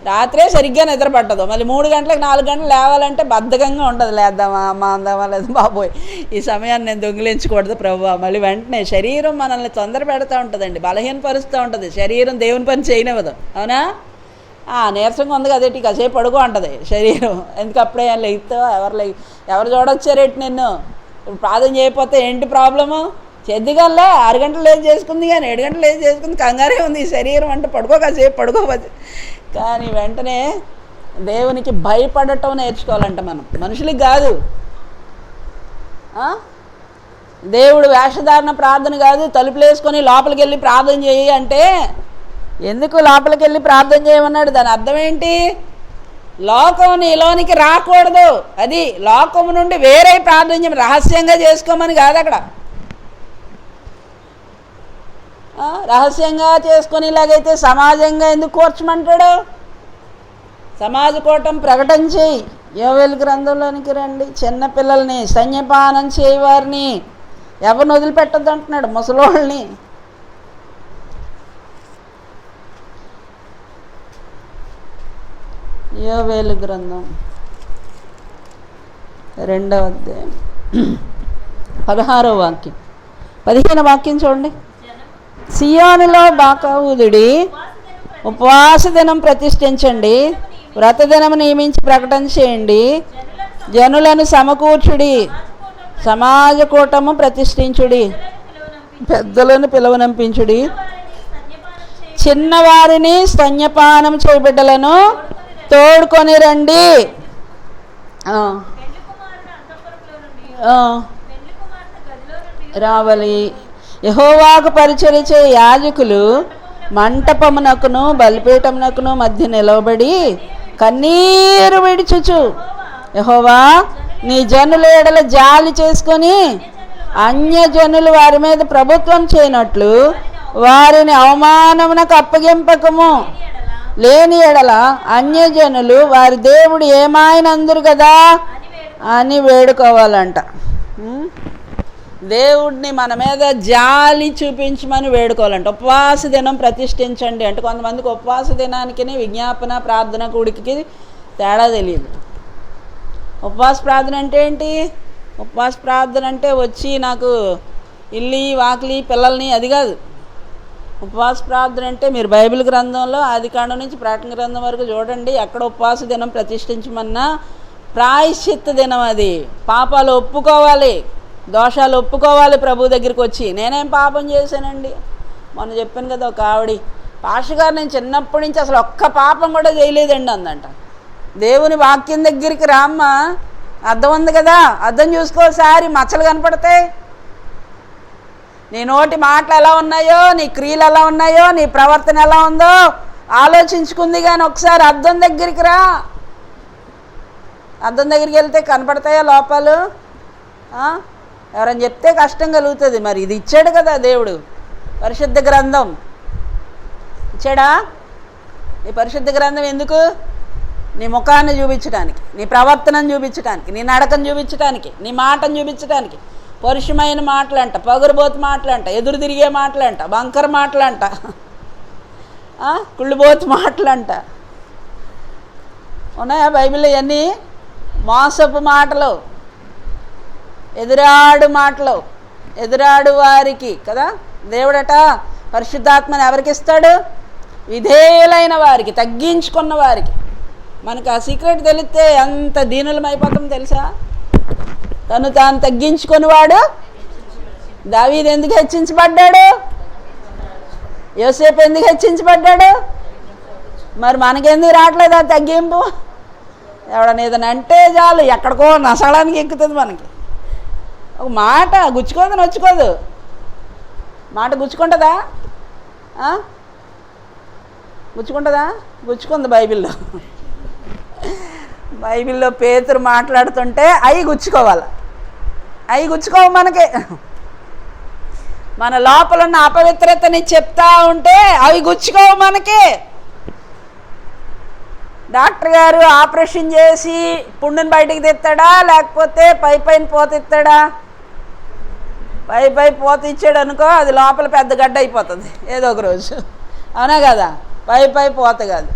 రాత్రే సరిగ్గా నిద్ర పట్టదు, మళ్ళీ 3 గంటలకు 4 గంటలు లేవాలంటే బద్ధకంగా ఉంటుంది. లేద్దామా అమ్మ అందామా, లేదు బాబోయ్ ఈ సమయాన్ని నేను దొంగిలించకూడదు ప్రభువా. మళ్ళీ వెంటనే శరీరం మనల్ని తొందర పెడతా ఉంటుందండి, బలహీనపరుస్తూ ఉంటుంది. శరీరం దేవుని పని చేయనివ్వదు, అవునా? నీరసంగా ఉంది కదేటి కాసేపు పడుకో అంటది శరీరం. ఎందుకు అప్పుడే లెగుతావు, ఎవరు చూడొచ్చారేటి నిన్ను, ఇప్పుడు ప్రార్థన చేయకపోతే ఏంటి ప్రాబ్లము, చెద్దిగలే 6 గంటలు లేచి చేసుకుంది కానీ 7 గంటలు లేచి చేసుకుంది, కంగారే ఉంది ఈ శరీరం అంటే పడుకో కాసేపు పడుకోవచ్చు. కానీ వెంటనే దేవునికి భయపడటం నేర్చుకోవాలంట మనం, మనుషులకి కాదు. దేవుడు వేషధారణ ప్రార్థన కాదు, తలుపులు వేసుకొని లోపలికి వెళ్ళి ప్రార్థన చేయి అంటే ఎందుకు లోపలికి వెళ్ళి ప్రార్థన చేయమన్నాడు? దాని అర్థం ఏంటి? లోకం నీలోనికి రాకూడదు, అది లోకం నుండి వేరే ప్రార్థన చేయమని, రహస్యంగా చేసుకోమని కాదు అక్కడ. రహస్యంగా చేసుకొని ఇలాగైతే సమాజంగా ఎందుకు కూర్చోమంటాడు? సమాజ కూటం ప్రకటన చేయి. యోవేలు గ్రంథంలోనికి రండి. చిన్నపిల్లల్ని, స్తన్యపానం చేయవారిని ఎవరిని వదిలిపెట్టద్దు అంటున్నాడు, ముసలోళ్ళని. యోవేలు గ్రంథం 2వ అధ్యాయం 16వ వాక్యం, 15వ వాక్యం చూడండి. సియోనులో బాకా ఊదుడి, ఉపవాస దినం ప్రతిష్ఠించండి, వ్రత దినం నియమించి ప్రకటన చేయండి, జనులను సమకూర్చుడి, సమాజ కూటము ప్రతిష్ఠించుడి, పెద్దలను పిలువనంపించుడి, చిన్నవారిని స్తన్యపానం చేయబిడ్డలను తోడుకొని రండి. రావాలి. యెహోవాకు పరిచర్య చేయ యాజకులు మంటపమునకును బలిపీఠమునకును మధ్య నిలవబడి కన్నీరు విడిచుచు, యెహోవా నీ జనుల ఎడల జాలి చేసుకొని అన్యజనులు వారి మీద ప్రభుత్వం చేయనట్లు వారిని అవమానమునకు అప్పగింపకము, లేని ఎడల అన్యజనులు వారి దేవుడు ఏమాయనందురు కదా అని వేడుకోవాలంట. దేవుడిని మన మీద జాలి చూపించమని వేడుకోవాలంట. ఉపవాస దినం ప్రతిష్ఠించండి అంటే కొంతమందికి ఉపవాస దినానికి విజ్ఞాపన ప్రార్థన కూడికి తేడా తెలియదు. ఉపవాస ప్రార్థన అంటే ఏంటి? ఉపవాస ప్రార్థన అంటే వచ్చి నాకు ఇల్లి వాకిలి పిల్లల్ని అది కాదు. ఉపవాస ప్రార్థన అంటే మీరు బైబిల్ గ్రంథంలో ఆదికాండం నుంచి ప్రకటన గ్రంథం వరకు చూడండి, ఎక్కడ ఉపవాస దినం ప్రతిష్ఠించమన్నా ప్రాయశ్చిత్త దినం. అది పాపాలు ఒప్పుకోవాలి, దోషాలు ఒప్పుకోవాలి ప్రభు దగ్గరికి వచ్చి. నేనేం పాపం చేశానండి, మొన్న చెప్పాను కదా ఒక ఆవిడ, పాస్టర్ గారు నేను చిన్నప్పటి నుంచి అసలు ఒక్క పాపం కూడా చేయలేదండి అందంట. దేవుని వాక్యం దగ్గరికి రామ్మ, అద్దం ఉంది కదా, అద్దం చూసుకోసారి మచ్చలు కనపడతాయి. నీ నోటి మాటలు ఎలా ఉన్నాయో, నీ క్రియలు ఎలా ఉన్నాయో, నీ ప్రవర్తన ఎలా ఉందో ఆలోచించుకుంది. కానీ ఒకసారి అద్దం దగ్గరికి రా, అద్దం దగ్గరికి వెళ్తే కనపడతాయా లోపాలు? ఎవరైనా చెప్తే కష్టం కలుగుతుంది. మరి ఇది ఇచ్చాడు కదా దేవుడు, పరిశుద్ధ గ్రంథం ఇచ్చాడా? ఈ పరిశుద్ధ గ్రంథం ఎందుకు? నీ ముఖాన్ని చూపించడానికి, నీ ప్రవర్తనను చూపించడానికి, నీ నడకను చూపించడానికి, నీ మాటను చూపించడానికి. పరుషమైన మాటలంట, పగురుబోతు మాటలంట, ఎదురు తిరిగే మాటలంట, బంకర మాటలంట, కుళ్ళిబోతు మాటలంట ఉన్నాయా బైబిల్లో? ఇవన్నీ మోసపు మాటలు, ఎదురాడు మాటలు, ఎదురాడు వారికి కదా దేవుడట పరిశుద్ధాత్మని ఎవరికి ఇస్తాడు? విధేయులైన వారికి, తగ్గించుకున్న వారికి. మనకు ఆ సీక్రెట్ తెలిస్తే ఎంత దీనులం అయిపోతాం తెలుసా? తను తాను తగ్గించుకునేవాడు. దావీదు ఎందుకు హెచ్చించబడ్డాడు? యోసేపు ఎందుకు హెచ్చించబడ్డాడు? మరి మనకెందుకు రావట్లేదు ఆ తగ్గింపు? ఎవడన్నా ఏదైనా అంటే చాలు ఎక్కడికో నసడానికి ఎక్కుతుంది మనకి. ఒక మాట గుచ్చుకోదు, నొచ్చుకోదు. మాట గుచ్చుకుంటుందా? గుచ్చుకుంటుందా? గుచ్చుకుంది బైబిల్లో. బైబిల్లో పేతురు మాట్లాడుతుంటే అవి గుచ్చుకోవాలి, అవి గుచ్చుకోవు మనకి. మన లోపల ఉన్న అపవిత్రతని చెప్తా ఉంటే అవి గుచ్చుకోవు మనకి. డాక్టర్ గారు ఆపరేషన్ చేసి పుండుని బయటికి తెస్తాడా, లేకపోతే పైన పోత ఇస్తాడా? పై పోత ఇచ్చాడు అనుకో, అది లోపల పెద్ద గడ్డ అయిపోతుంది ఏదో ఒక రోజు, అవునా కదా? పై పోత కాదు,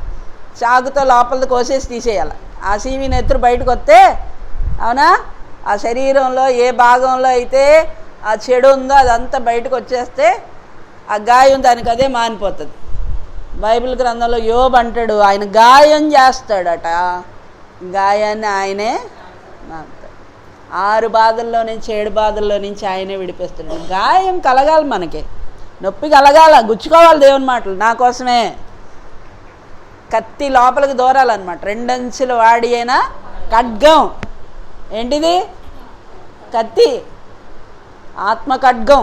చాకుతో లోపలిది కోసేసి తీసేయాలి. ఆ సీవి నెత్తురు బయటకు వస్తే, అవునా, ఆ శరీరంలో ఏ భాగంలో అయితే ఆ చెడు ఉందో అదంతా బయటకు వచ్చేస్తే ఆ గాయం దానికి అదే మానిపోతుంది. బైబిల్ గ్రంథంలో యోబు అంటాడు, ఆయన గాయం చేస్తాడట, గాయాన్ని ఆయనే మాపుతాడు. 6 బాధల్లో నుంచి 7 బాధల్లో నుంచి ఆయనే విడిపిస్తాడు. గాయం కలగాలి, మనకి నొప్పి కలగాల, గుచ్చుకోవాలి దేవుని మాటలు. నా కోసమే కత్తి లోపలికి దూరాలన్నమాట. 2 అంచులు వాడి అయినా ఖడ్గం. ఏంటిది? కత్తి, ఆత్మ ఖడ్గం.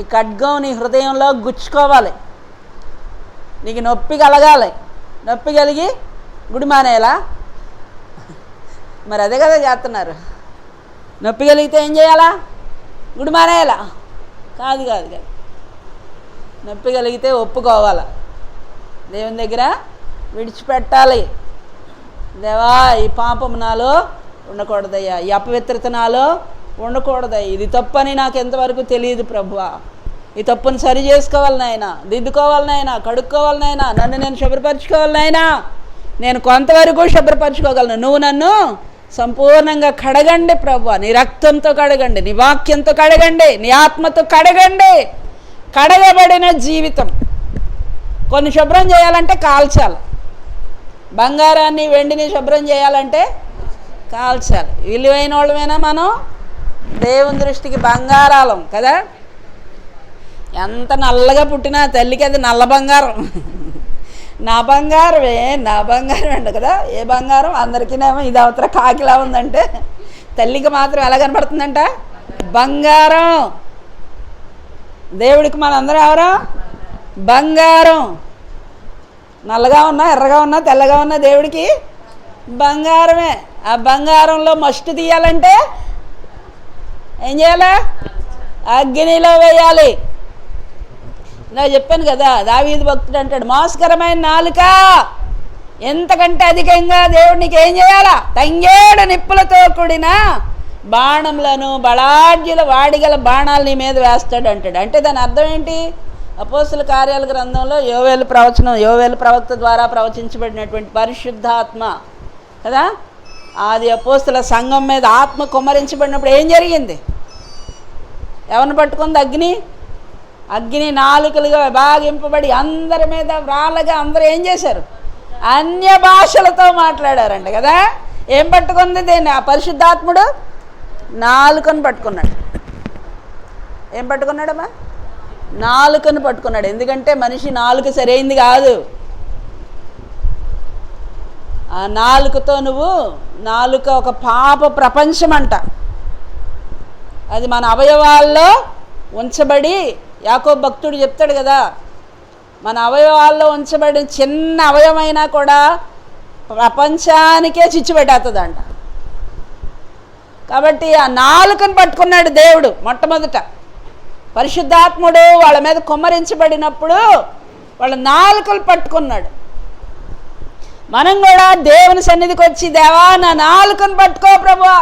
ఈ ఖడ్గం నీ హృదయంలో గుచ్చుకోవాలి. నీకు నొప్పి కలగాలి. నొప్పి కలిగి గుడి మానేయాలా? మరి అదే కదా చేస్తున్నారు. నొప్పి కలిగితే ఏం చేయాలా? గుడి మానేయాలా? కాదు కాదు కాదు. నొప్పి కలిగితే ఒప్పుకోవాలా, దేవుని దగ్గర విడిచిపెట్టాలి. దేవా, ఈ పాపం నాలో ఉండకూడదయ్యా, ఈ అపవిత్రత నాలో ఉండకూడదయ్యా, ఇది తప్పని నాకు ఎంతవరకు తెలియదు ప్రభువా, ఈ తప్పుని సరి చేసుకోవాలి నాయనా, దిద్దుకోవాలి నాయనా, కడుక్కోవాలి నాయనా, నన్ను నేను శుభ్రపరచుకోవాలి నాయనా, నేను కొంతవరకు శుభ్రపరచుకోగలను, నువ్వు నన్ను సంపూర్ణంగా కడగండి ప్రభువా, నీ రక్తంతో కడగండి, నీ వాక్యంతో కడగండి, నీ ఆత్మతో కడగండి. కడగబడిన జీవితం. కొన్ని శుభ్రం చేయాలంటే కాల్చాలి. బంగారాన్ని వెండిని శుభ్రం చేయాలంటే కాల్చాలి. విలువైన వాళ్ళమైనా మనం దేవుని దృష్టికి బంగారాలం కదా. ఎంత నల్లగా పుట్టినా తల్లికి అది నల్ల బంగారం. నా బంగారమే, నా బంగారం అంట కదా. ఏ బంగారం? అందరికీనేమో ఇది అవతల కాకిలా ఉందంటే తల్లికి మాత్రం ఎలా కనపడుతుందంట? బంగారం. దేవుడికి మనందరం ఎవరు? బంగారం. నల్లగా ఉన్నా, ఎర్రగా ఉన్నా, తెల్లగా ఉన్నా దేవుడికి బంగారమే. ఆ బంగారంలో మస్టు తీయాలంటే ఏం చేయాలి? అగ్నిలో వేయాలి. ఇలా చెప్పాను కదా, దావీదు భక్తుడు అంటాడు, మోసకరమైన నాలుక ఎంతకంటే అధికంగా దేవుడికి ఏం చేయాలా? తంగేడు నిప్పులతో కూడిన బాణములను, బళాఢ్యుల వాడిగల బాణాలు నీ మీద వేస్తాడు అంటాడు. అంటే దాని అర్థం ఏంటి? అపోస్తుల కార్యాల గ్రంథంలో యోవేలు ప్రవచనం, యోవేలు ప్రవక్త ద్వారా ప్రవచించబడినటువంటి పరిశుద్ధాత్మ కదా, అది అపోస్తుల సంఘం మీద ఆత్మ కుమ్మరించబడినప్పుడు ఏం జరిగింది? ఎవరిని పట్టుకుంది? అగ్ని. అగ్ని నాలుకలుగా విభాగింపబడి అందరి మీద రాళ్ళగా అందరూ ఏం చేశారు? అన్య భాషలతో మాట్లాడారంట కదా. ఏం పట్టుకుంది దేన్ని? ఆ పరిశుద్ధాత్ముడు నాలుకను పట్టుకున్నాడు. ఏం పట్టుకున్నాడమ్మా? నాలుకను పట్టుకున్నాడు. ఎందుకంటే మనిషి నాలుక సరైంది కాదు. ఆ నాలుకతో నాలుక ఒక పాప ప్రపంచం అంట. అది మన అవయవాల్లో ఉంచబడి, యాకోబు భక్తుడు చెప్తాడు కదా, మన అవయవాల్లో ఉంచబడిన చిన్న అవయవమైనా కూడా ప్రపంచానికే చిచ్చు పెట్టేస్తుందంట. కాబట్టి ఆ నాలుకను పట్టుకున్నాడు దేవుడు మొట్టమొదట. పరిశుద్ధాత్ముడు వాళ్ళ మీద కుమ్మరించబడినప్పుడు వాళ్ళ నాలుకలు పట్టుకున్నాడు. మనం కూడా దేవుని సన్నిధికి వచ్చి, దేవా నా నాలుకను పట్టుకో ప్రభువా,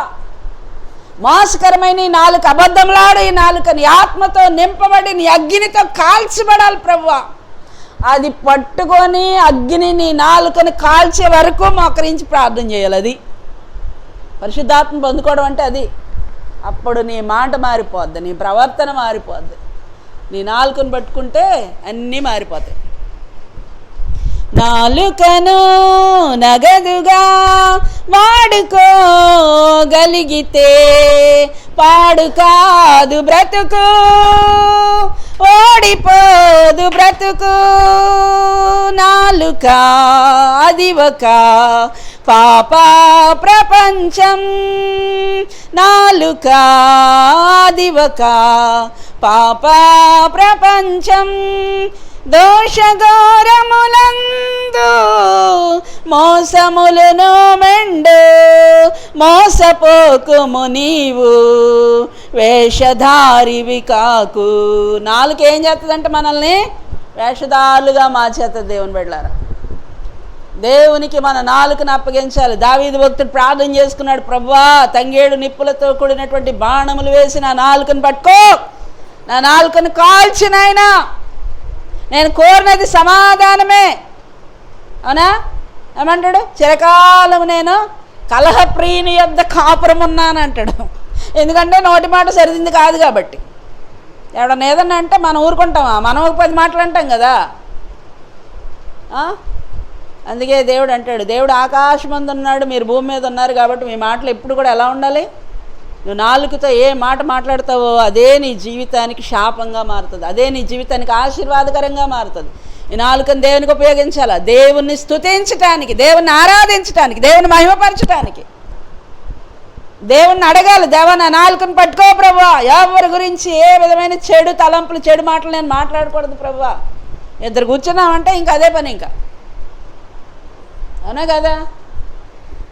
మోసకరమైన ఈ నాలుక, అబద్ధంలాడు ఈ నాలుక, నీ ఆత్మతో నింపబడి నీ అగ్నితో కాల్చబడాలి ప్రభువా. అది పట్టుకొని అగ్ని నీ నాలుకను కాల్చే వరకు మోకరించి ప్రార్థన చేయాలి. అది పరిశుద్ధాత్మ పొందుకోవడం అంటే అది. అప్పుడు నీ మాట మారిపోద్ది, నీ ప్రవర్తన మారిపోద్ది. నీ నాలుకను పట్టుకుంటే అన్నీ మారిపోతాయి. నాలుకను నగదుగా వాడుకోగలిగితే పాడు కాదు బ్రతుకు, ఓడిపోదు బ్రతుకు. నాలుక అది ఒక పాప ప్రపంచం, నాలుక అది ఒక పాప ప్రపంచం. దోషఘోరములందు మోసములను మెండు, మోసపోకుము నీవు వేషధారివి కాకు. నాలుక ఏం చేస్తుందంటే మనల్ని వేషధారులుగా మార్చేస్తుంది. దేవుని బిడ్డలారా, దేవునికి మన నాలుకను అప్పగించాలి. దావీదు భక్తుడు ప్రార్థన చేసుకున్నాడు, ప్రభువా తంగేడు నిప్పులతో కూడినటువంటి బాణములు వేసి నా నాలుకను పట్టుకో, నా నాలుకను కాల్చి నాయనా, నేను కోరినది సమాధానమే. అవునా? ఏమంటాడు? చిరకాలం నేను కలహప్రియుని యొద్ద కాపురం ఉన్నాను అంటాడు. ఎందుకంటే నోటి మాట సరిదింది కాదు కాబట్టి. ఎవడన్నా ఏదన్నా అంటే మనం ఊరుకుంటామా? మనం ఒక 10 మాటలు అంటాం కదా. అందుకే దేవుడు అంటాడు, దేవుడు ఆకాశమందు ఉన్నాడు, మీరు భూమి మీద ఉన్నారు కాబట్టి మీ మాటలు ఎప్పుడు కూడా ఎలా ఉండాలి? నువ్వు నాలుకతో ఏ మాట మాట్లాడతావో అదే నీ జీవితానికి శాపంగా మారుతుంది, అదే నీ జీవితానికి ఆశీర్వాదకరంగా మారుతుంది. ఈ నాలుకను దేవునికి ఉపయోగించాలా? దేవుణ్ణి స్తుతించటానికి, దేవుణ్ణి ఆరాధించటానికి, దేవుని మహిమపరచటానికి. దేవుణ్ణి అడగాలి, దేవా నా నాలుకను పట్టుకో ప్రభువా, ఎవరి గురించి ఏ విధమైన చెడు తలంపులు చెడు మాటలు నేను మాట్లాడకూడదు ప్రభువా. ఇద్దరు కూర్చున్నామంటే ఇంకా అదే పని, ఇంకా అవునా కదా?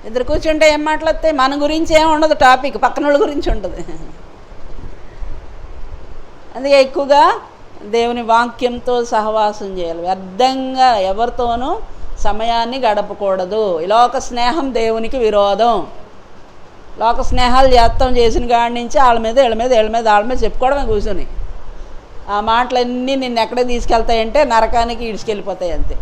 ఇద్దరు కూర్చుంటే ఏం మాట్లాడతాయి? మన గురించి ఏమి ఉండదు, టాపిక్ పక్కన వాళ్ళ గురించి ఉంటుంది. అందుకే ఎక్కువగా దేవుని వాక్యంతో సహవాసం చేయాలి. వ్యర్థంగా ఎవరితోనూ సమయాన్ని గడపకూడదు. ఈ లోక స్నేహం దేవునికి విరోధం. లోక స్నేహాలు చేసిన కాడి నుంచి వాళ్ళ మీద చెప్పుకోవడమే కూర్చొని. ఆ మాటలన్నీ నిన్ను ఎక్కడ తీసుకెళ్తాయంటే నరకానికి ఈడ్చుకెళ్ళిపోతాయి అంతే.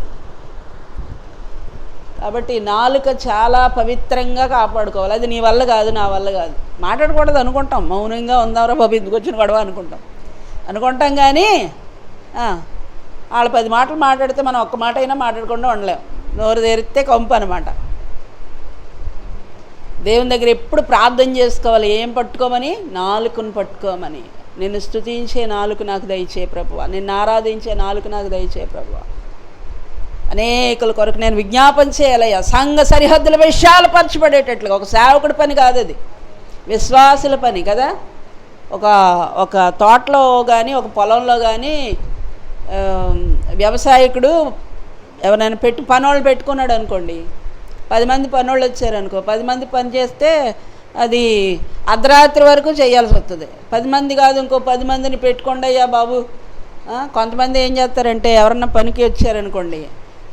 కాబట్టి నాలుక చాలా పవిత్రంగా కాపాడుకోవాలి. అది నీ వల్ల కాదు, నా వల్ల కాదు. మాట్లాడకూడదు అనుకుంటాం, మౌనంగా ఉందామరా బాబు ఎందుకు వచ్చిన గొడవ అనుకుంటాం కానీ వాళ్ళు 10 మాటలు మాట్లాడితే మనం ఒక్క మాట అయినా మాట్లాడకుండా ఉండలేం. నోరు తెరిస్తే కంపు అనమాట. దేవుని దగ్గర ఎప్పుడు ప్రార్థన చేసుకోవాలి. ఏం పట్టుకోమని? నాలుకను పట్టుకోమని. నిన్ను స్తుతించే నాలుక నాకు దయచే ప్రభువా, నిన్ను ఆరాధించే నాలుక నాకు దయచే ప్రభువా. అనేకుల కొరకు నేను విజ్ఞాపన చేయాలయ్యా. సంఘ సరిహద్దుల విషయాలు పరచబడేటట్లుగా. ఒక సేవకుడి పని కాదు అది, విశ్వాసుల పని కదా. ఒక తోటలో కానీ ఒక పొలంలో కానీ వ్యవసాయకుడు ఎవరైనా పనోళ్ళు పెట్టుకున్నాడు అనుకోండి, 10 మంది పనోళ్ళు వచ్చారనుకో, 10 మంది పని చేస్తే అది అర్ధరాత్రి వరకు చేయాల్సి వస్తుంది. 10 మంది కాదు, ఇంకో 10 మందిని పెట్టుకోండి అయ్యా బాబు. కొంతమంది ఏం చేస్తారంటే ఎవరన్నా పనికి వచ్చారనుకోండి,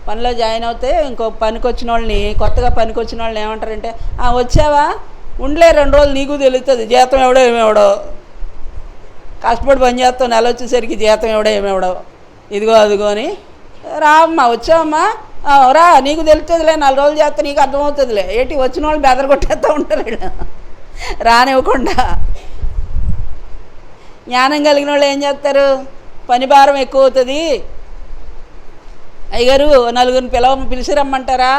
పనిలో జాయిన్ అవుతే ఇంకో కొత్తగా పనికి వచ్చిన వాళ్ళని ఏమంటారంటే, వచ్చావా ఉండలే 2 రోజులు నీకు తెలుస్తుంది జీతం ఎవడో ఏమేవడో, కష్టపడి పని చేస్తావు, నెల వచ్చేసరికి జీతం ఎవడో ఏమేవడో, ఇదిగో అదిగో అని. రామ్మా వచ్చావమ్మా, రా నీకు తెలుస్తుందిలే, 4 రోజులు చేస్తే నీకు అర్థమవుతుందిలే. ఏంటి వచ్చిన వాళ్ళు బెదర కొట్టేస్తూ ఉంటారు రానివ్వకుండా. జ్ఞానం కలిగిన వాళ్ళు ఏం చేస్తారు? పని భారం ఎక్కువ అవుతుంది, అయ్యగారు 4 పిలిచి రమ్మంటారా,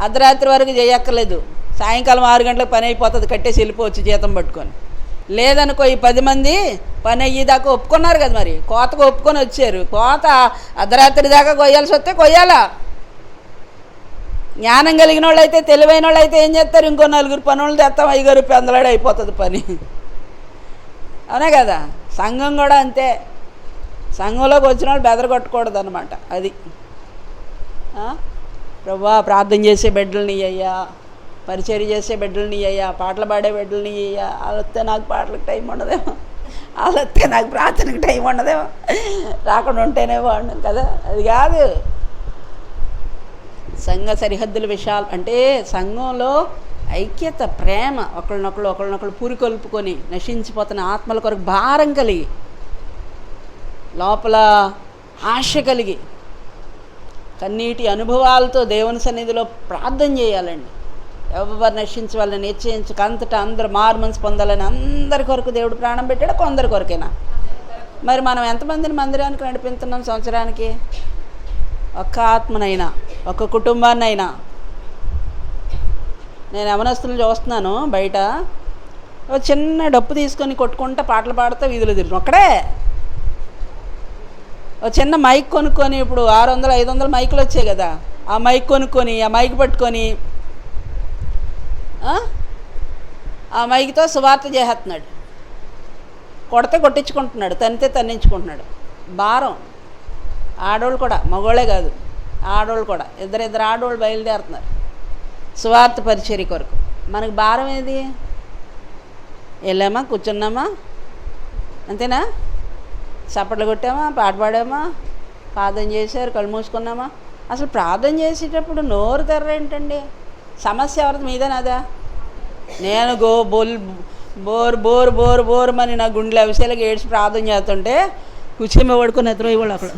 అర్ధరాత్రి వరకు చేయక్కర్లేదు, సాయంకాలం 6 గంటలకు పని అయిపోతుంది, కట్టేసి వెళ్ళిపోవచ్చు జీతం పట్టుకొని. లేదనుకో ఈ 10 మంది పని అయ్యేదాకా ఒప్పుకున్నారు కదా, మరి కోతకు ఒప్పుకొని వచ్చారు, కోత అర్ధరాత్రి దాకా కొయ్యాల్సి వస్తే కొయ్యాలా. జ్ఞానం కలిగిన వాళ్ళు అయితే, తెలివైన వాళ్ళు అయితే ఏం చేస్తారు? ఇంకో 4 పనులు తెస్తాం, అయ్యగారు పెందలాడి అయిపోతుంది పని. అవునా కదా? సంఘం కూడా అంతే. సంఘంలోకి వచ్చిన వాళ్ళు బెదరగొట్టకూడదు అనమాట. అది ప్రభువా ప్రార్థన చేసే బిడ్డలని అయ్యా, పరిచర్య చేసే బిడ్డలని అయ్యా, పాటలు పాడే బిడ్డలని అయ్యా. వాళ్ళు వస్తే నాకు పాటలకు టైం ఉండదేమో, వాళ్ళు వస్తే నాకు ప్రార్థనకు టైం ఉండదేమో, రాకుండా ఉంటేనే బాగుండం కదా. అది కాదు. సంఘ సరిహద్దుల విషయాలు అంటే సంఘంలో ఐక్యత, ప్రేమ, ఒకళ్ళనొకళ్ళు పూరికొల్పుకొని నశించిపోతున్న ఆత్మల కొరకు భారం కలిగి, లోపల ఆశ కలిగి, కన్నీటి అనుభవాలతో దేవుని సన్నిధిలో ప్రార్థన చేయాలండి. ఎవరు నశించి వాళ్ళని నిశ్చయించక అంతటా అందరూ మారు మనసు పొందాలని అందరి కొరకు దేవుడు ప్రాణం పెట్టాడు, కొందరి కొరకేనా? మరి మనం ఎంతమందిని మందిరానికి నడిపిస్తున్నాం సంవత్సరానికి? ఒక్క ఆత్మనైనా, ఒక్క కుటుంబాన్నైనా. నేను యవనస్తులను చూస్తున్నాను బయట, చిన్న డప్పు తీసుకొని కొట్టుకుంటా పాటలు పాడుతూ వీధులు తిరుగుతాం. ఒక్కడే చిన్న మైక్ కొనుక్కొని, ఇప్పుడు 600-500 మైకులు వచ్చాయి కదా, ఆ మైక్ కొనుక్కొని ఆ మైక్ పట్టుకొని ఆ మైక్తో సువార్త చేసేస్తున్నాడు. కొడితే కొట్టించుకుంటున్నాడు, తన్నితే తన్నించుకుంటున్నాడు. భారం. ఆడవాళ్ళు కూడా, మగవాళ్ళే కాదు, ఆడవాళ్ళు కూడా, ఇద్దరు ఆడవాళ్ళు బయలుదేరుతున్నారు సువార్త పరిచర్య కొరకు. మనకు భారం ఏది? వెళ్ళామా, కూర్చున్నామా, అంతేనా? చప్పట్లు కొట్టామా, పాట పాడామా, ప్రార్థన చేశారు, కళ్ళు మూసుకున్నామా? అసలు ప్రార్థన చేసేటప్పుడు నోరు తెర్రేంటండి? సమస్య ఎవరిది? మీదేనాదా? నేను బోర్ బోర్ బోర్ బోర్ అని నా గుండెలు అవిసేలాగా ఏడ్చి ప్రార్థన చేస్తుంటే కూర్చొని పడుకొని నిద్ర ఇవ్వడు అక్కడ,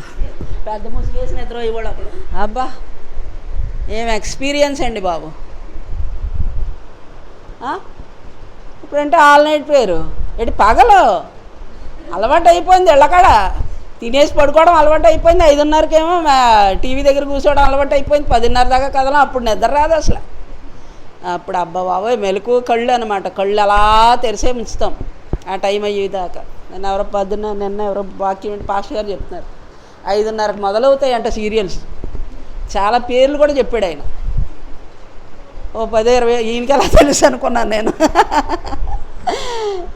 పెద్ద ముసుగేసి నిద్ర ఇవ్వడు అక్కడ. అబ్బా ఏం ఎక్స్పీరియన్స్ అండి బాబు. ఇప్పుడంటే ఆల్ నైట్ పేరు ఏంటి, పగలు అలవాటు అయిపోయింది. ఎళ్ళకాడ తినేసి పడుకోవడం అలవాటు అయిపోయింది. 5:30కేమో టీవీ దగ్గర కూర్చోవడం అలవాటు అయిపోయింది. 10:30 దాకా కదలం. అప్పుడు నిద్ర రాదు అసలు. అప్పుడు అబ్బా బాబోయ్ మెలకు కళ్ళు అనమాట. కళ్ళు అలా తెరిసే ఉంచుతాం ఆ టైం అయ్యేదాకా. నిన్న ఎవరో వాక్యం పాస్టర్ గారు చెప్తున్నారు 5:30కి మొదలవుతాయంట సీరియల్స్. చాలా పేర్లు కూడా చెప్పాడు ఆయన. ఓ 10-20 ఈయనకి ఎలా తెలుసు అనుకున్నాను నేను.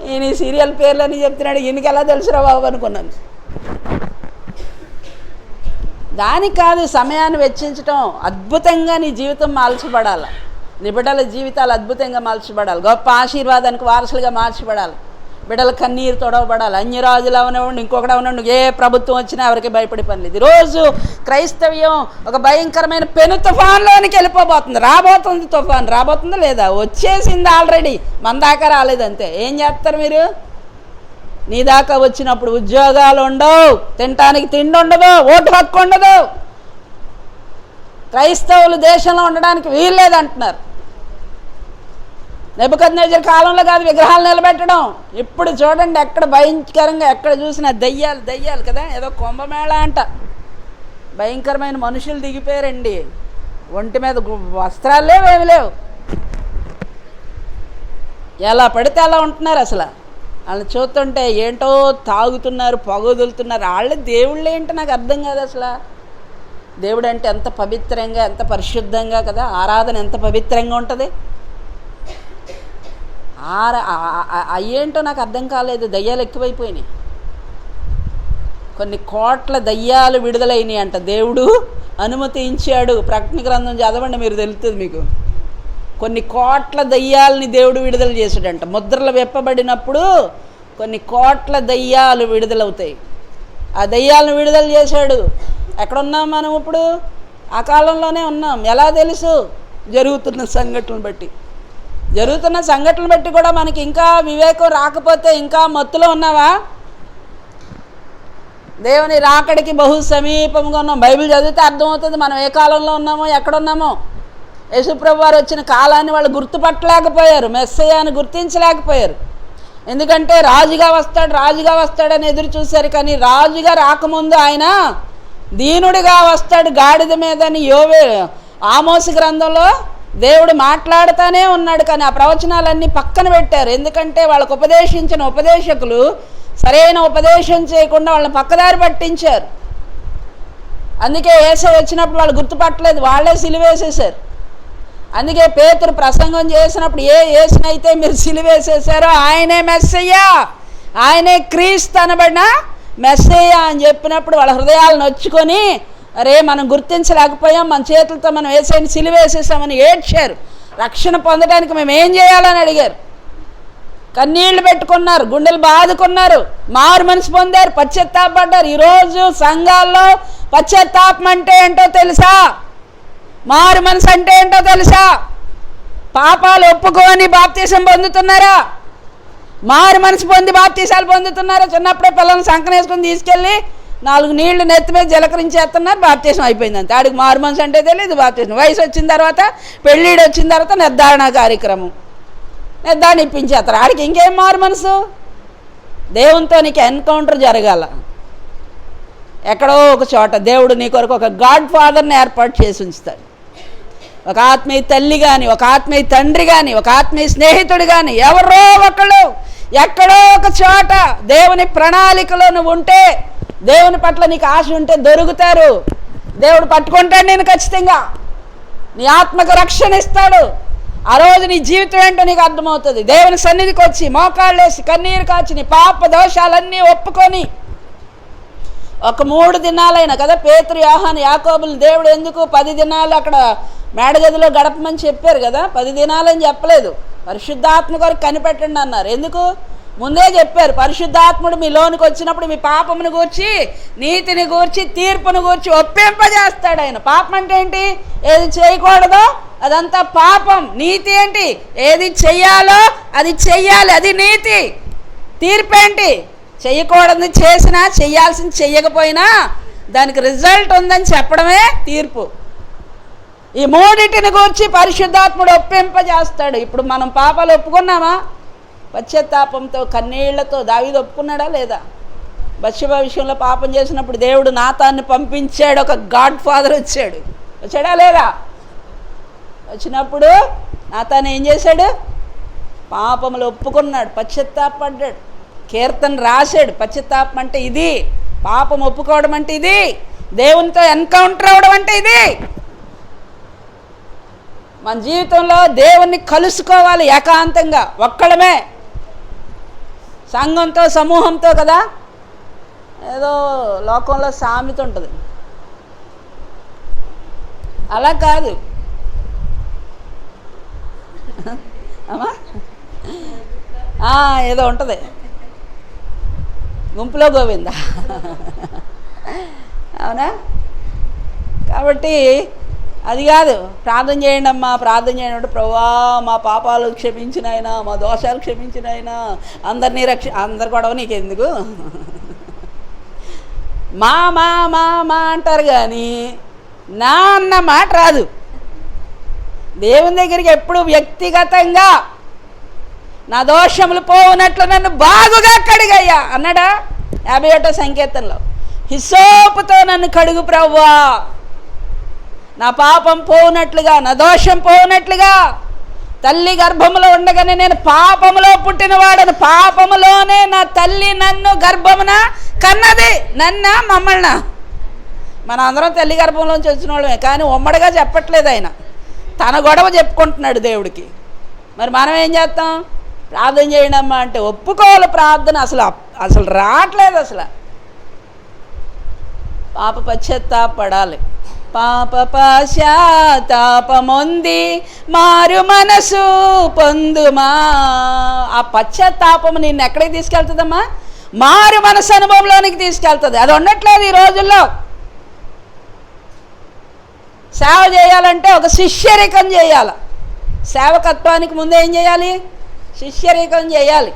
ఈయన సీరియల్ పేర్లు అని చెప్తున్నాడు, ఈయనకి ఎలా తెలుసురా బాబు అనుకున్నాను. దానికి కాదు, సమయాన్ని వెచ్చించటం. అద్భుతంగా నీ జీవితం మార్చబడాలి. నీ బిడ్డల జీవితాలు అద్భుతంగా మార్చబడాలి. గొప్ప ఆశీర్వాదానికి వారసులుగా మార్చబడాలి. బిడ్డల కన్నీరు తొడవబడాలి. అన్యరాజులు అవనివ్వండి, ఇంకొకటి అవనివ్వండి, ఏ ప్రభుత్వం వచ్చినా ఎవరికి భయపడే పని లేదు. ఈరోజు క్రైస్తవ్యం ఒక భయంకరమైన పెను తుఫాన్లోనికి వెళ్ళిపోబోతుంది. రాబోతుంది తుఫాన్. రాబోతుందా లేదా? వచ్చేసింది ఆల్రెడీ. మన దాకా రాలేదంతే. ఏం చేస్తారు మీరు? నీ దాకా వచ్చినప్పుడు ఉద్యోగాలు ఉండవు, తినటానికి తిండి ఉండదు, ఓటు హక్కు ఉండదు. క్రైస్తవులు దేశంలో ఉండడానికి వీల్లేదంటున్నారు. నెబుకద్నెజర్ కాలంలో కాదు విగ్రహాలు నిలబెట్టడం. ఇప్పుడు చూడండి ఎక్కడ భయంకరంగా ఎక్కడ చూసినా దయ్యాలు కదా. ఏదో కుంభమేళ అంట. భయంకరమైన మనుషులు దిగిపోయారండి. ఒంటి మీద వస్త్రాలు లేవు, ఏమి లేవు. ఎలా పడితే అలా ఉంటున్నారు. అసలు వాళ్ళని చూస్తుంటే ఏంటో తాగుతున్నారు, పొగదులుతున్నారు. వాళ్ళే దేవుళ్ళు ఏంటో నాకు అర్థం కాదు అసలు. దేవుడు అంటే ఎంత పవిత్రంగా, ఎంత పరిశుద్ధంగా కదా. ఆరాధన ఎంత పవిత్రంగా ఉంటుంది. అయ్యేంటో నాకు అర్థం కాలేదు. దయ్యాలు ఎక్కువైపోయినాయి. కొన్ని కోట్ల దయ్యాలు విడుదలైనాయి అంట. దేవుడు అనుమతించాడు. ప్రకటన గ్రంథం చదవండి, మీరు తెలుస్తుంది మీకు. కొన్ని కోట్ల దయ్యాలని దేవుడు విడుదల చేశాడంట. ముద్రలు విప్పబడినప్పుడు కొన్ని కోట్ల దయ్యాలు విడుదలవుతాయి. ఆ దయ్యాలను విడుదల చేశాడు. ఎక్కడున్నాం మనం ఇప్పుడు? ఆ కాలంలోనే ఉన్నాం. ఎలా తెలుసు? జరుగుతున్న సంఘటనలు బట్టి. జరుగుతున్న సంఘటనలు బట్టి కూడా మనకి ఇంకా వివేకం రాకపోతే ఇంకా మత్తులో ఉన్నావా? దేవుని రాకడికి బహు సమీపంగా ఉన్నాం. బైబిల్ చదివితే అర్థమవుతుంది మనం ఏ కాలంలో ఉన్నామో, ఎక్కడున్నామో. యేసుప్రభు వారు వచ్చిన కాలాన్ని వాళ్ళు గుర్తుపట్టలేకపోయారు. మెస్సయ్యను గుర్తించలేకపోయారు. ఎందుకంటే రాజుగా వస్తాడని ఎదురు చూశారు. కానీ రాజుగా రాకముందు ఆయన దీనుడిగా వస్తాడు గాడిద మీద అని ఆమోసు గ్రంథంలో దేవుడు మాట్లాడుతూనే ఉన్నాడు. కానీ ఆ ప్రవచనాలన్నీ పక్కన పెట్టారు. ఎందుకంటే వాళ్ళకు ఉపదేశించిన ఉపదేశకులు సరైన ఉపదేశం చేయకుండా వాళ్ళని పక్కదారి పట్టించారు. అందుకే యేసు వచ్చినప్పుడు వాళ్ళు గుర్తుపట్టలేదు, వాళ్ళే సిలువేసేశారు. అందుకే పేతురు ప్రసంగం చేసినప్పుడు ఏ యేసునైతే మీరు సిలువేసేశారో ఆయనే మెస్సయ్యా, ఆయనే క్రీస్తు అనబడిన మెస్సయ్యా అని చెప్పినప్పుడు వాళ్ళ హృదయాలు నొచ్చుకొని అరే మనం గుర్తించలేకపోయాం, మన చేతులతో మనం యేసుని సిలువేసేసామని ఏడ్చారు. రక్షణ పొందడానికి మేము ఏం చేయాలని అడిగారు. కన్నీళ్లు పెట్టుకున్నారు, గుండెలు బాదుకున్నారు, మారు మనసు పొందారు, పశ్చాత్తాపడ్డారు. ఈరోజు సంఘాల్లో పశ్చాత్తాపం అంటే ఏంటో తెలుసా? మారు మనసు అంటే ఏంటో తెలుసా? పాపాలు ఒప్పుకొని బాప్తీసం పొందుతున్నారా? మారు మనసు పొంది బాప్తీసాలు పొందుతున్నారా? చిన్నప్పుడే పిల్లల్ని సంకనేసుకొని తీసుకెళ్ళి 4 నీళ్లు నెత్తి మీద జలకరించేస్తున్నారు, బాప్తీసం అయిపోయింది అంతే. ఆడికి మారు మనసు అంటే తెలియదు, బాప్తీసం. వయసు వచ్చిన తర్వాత, పెళ్ళిడు వచ్చిన తర్వాత నిర్ధారణ కార్యక్రమం, నిర్ధారణ ఇప్పించేస్తారు. ఆడికి ఇంకేం మారు మనసు? దేవునితో నీకు ఎన్కౌంటర్ జరగాల. ఎక్కడో ఒక చోట దేవుడు నీ కొరకు ఒక గాడ్ ఫాదర్ని ఏర్పాటు చేసి ఉంచుతాడు. ఒక ఆత్మీయ తల్లి కానీ, ఒక ఆత్మీయ తండ్రి కానీ, ఒక ఆత్మీయ స్నేహితుడు కానీ, ఎవరో ఒకళ్ళు ఎక్కడో ఒక చోట దేవుని ప్రణాళికలో నువ్వు ఉంటే, దేవుని పట్ల నీకు ఆశ ఉంటే దొరుకుతారు. దేవుడు పట్టుకుంటాడు నేను ఖచ్చితంగా. నీ ఆత్మకు రక్షణ ఇస్తాడు. ఆ రోజు నీ జీవితం ఏంటో నీకు అర్థమవుతుంది. దేవుని సన్నిధికి వచ్చి మోకాళ్ళు వేసి కన్నీరు కాచి నీ పాప దోషాలన్నీ ఒప్పుకొని ఒక 3 దినాలైనా కదా పేతురు, యోహాను, యాకోబులు దేవుడు ఎందుకు 10 దినాలు అక్కడ మేడగదిలో గడపమని చెప్పారు కదా. 10 దినాలని చెప్పలేదు. పరిశుద్ధాత్మ కొరకు కనిపెట్టండి అన్నారు. ఎందుకు? ముందే చెప్పారు. పరిశుద్ధాత్ముడు మీ లోనికి వచ్చినప్పుడు మీ పాపమును గూర్చి, నీతిని గూర్చి, తీర్పును గూర్చి ఒప్పింపజేస్తాడు ఆయన. పాపం అంటే ఏంటి? ఏది చేయకూడదో అదంతా పాపం. నీతి ఏంటి? ఏది చెయ్యాలో అది చెయ్యాలి, అది నీతి. తీర్పు ఏంటి? చెయ్యకూడదు చేసినా, చెయ్యాల్సింది చెయ్యకపోయినా దానికి రిజల్ట్ ఉందని చెప్పడమే తీర్పు. ఈ 3టిని గూర్చి పరిశుద్ధాత్ముడు ఒప్పింపజేస్తాడు. ఇప్పుడు మనం పాపాలు ఒప్పుకున్నామా? పశ్చాత్తాపంతో కన్నీళ్లతో దావీదు ఒప్పుకున్నాడా లేదా? బత్షెబ విషయంలో పాపం చేసినప్పుడు దేవుడు నాతాన్ని పంపించాడు. ఒక గాడ్ ఫాదర్ వచ్చాడా లేదా? వచ్చినప్పుడు నాతాన్ని ఏం చేశాడు? పాపములు ఒప్పుకున్నాడు, పశ్చాత్తాపడ్డాడు, కీర్తన రాశాడు. పశ్చాత్తాపం అంటే ఇది, పాపం ఒప్పుకోవడం అంటే ఇది, దేవునితో ఎన్కౌంటర్ అవ్వడం అంటే ఇది. మన జీవితంలో దేవుణ్ణి కలుసుకోవాలి ఏకాంతంగా, ఒక్కడమే, సంఘంతో సమూహంతో కదా. ఏదో లోకంలో సామెత ఉంటుంది, అలా కాదు అమ్మా. ఏదో ఉంటుంది, గుంపులో గోవిందా, అవునా? కాబట్టి అది కాదు. ప్రార్థన చేయండి అమ్మా, ప్రార్థన చేయండి. ప్రభువా మా పాపాలు క్షమించిన ఆయన, మా దోషాలు క్షమించిన ఆయన, అందరినీ అందరు గొడవ నీకెందుకు, మా మా మా మా అంటారు కానీ నా అన్న మాట రాదు. దేవుని దగ్గరికి ఎప్పుడు వ్యక్తిగతంగా నా దోషములు పోవునట్లు నన్ను బాగుగా కడుగయ్యా అన్నాడా 51వ సంకీర్తనలో. హిస్సోపుతో నన్ను కడుగు ప్రభువా, నా పాపం పోవునట్లుగా, నా దోషం పోవునట్లుగా. తల్లి గర్భములో ఉండగానే నేను పాపములో పుట్టినవాడను, పాపములోనే నా తల్లి నన్ను గర్భమున కన్నది. మమ్మల్ని మన అందరం తల్లి గర్భంలోంచి వచ్చిన వాళ్ళమే, కానీ ఉమ్మడిగా చెప్పట్లేదు ఆయన, తన గొడవ చెప్పుకుంటున్నాడు దేవుడికి. మరి మనం ఏం చేస్తాం? ప్రార్థన చేయండి అమ్మా అంటే ఒప్పుకోవాలి. ప్రార్థన అసలు రావట్లేదు. అసలు పాప పశ్చాత్తాపడాలి. పాప పశ్చాత్తాపమొంది మారు మనసు పొందుమా. ఆ పశ్చాత్తాపము నిన్ను ఎక్కడికి తీసుకెళ్తుందమ్మా? మారు మనసు అనుభవంలోనికి తీసుకెళ్తుంది. అది ఉండట్లేదు ఈ రోజుల్లో. సేవ చేయాలంటే ఒక శిష్యరికం చేయాలి. సేవకత్వానికి ముందు ఏం చేయాలి? శిష్యరికం చేయాలి.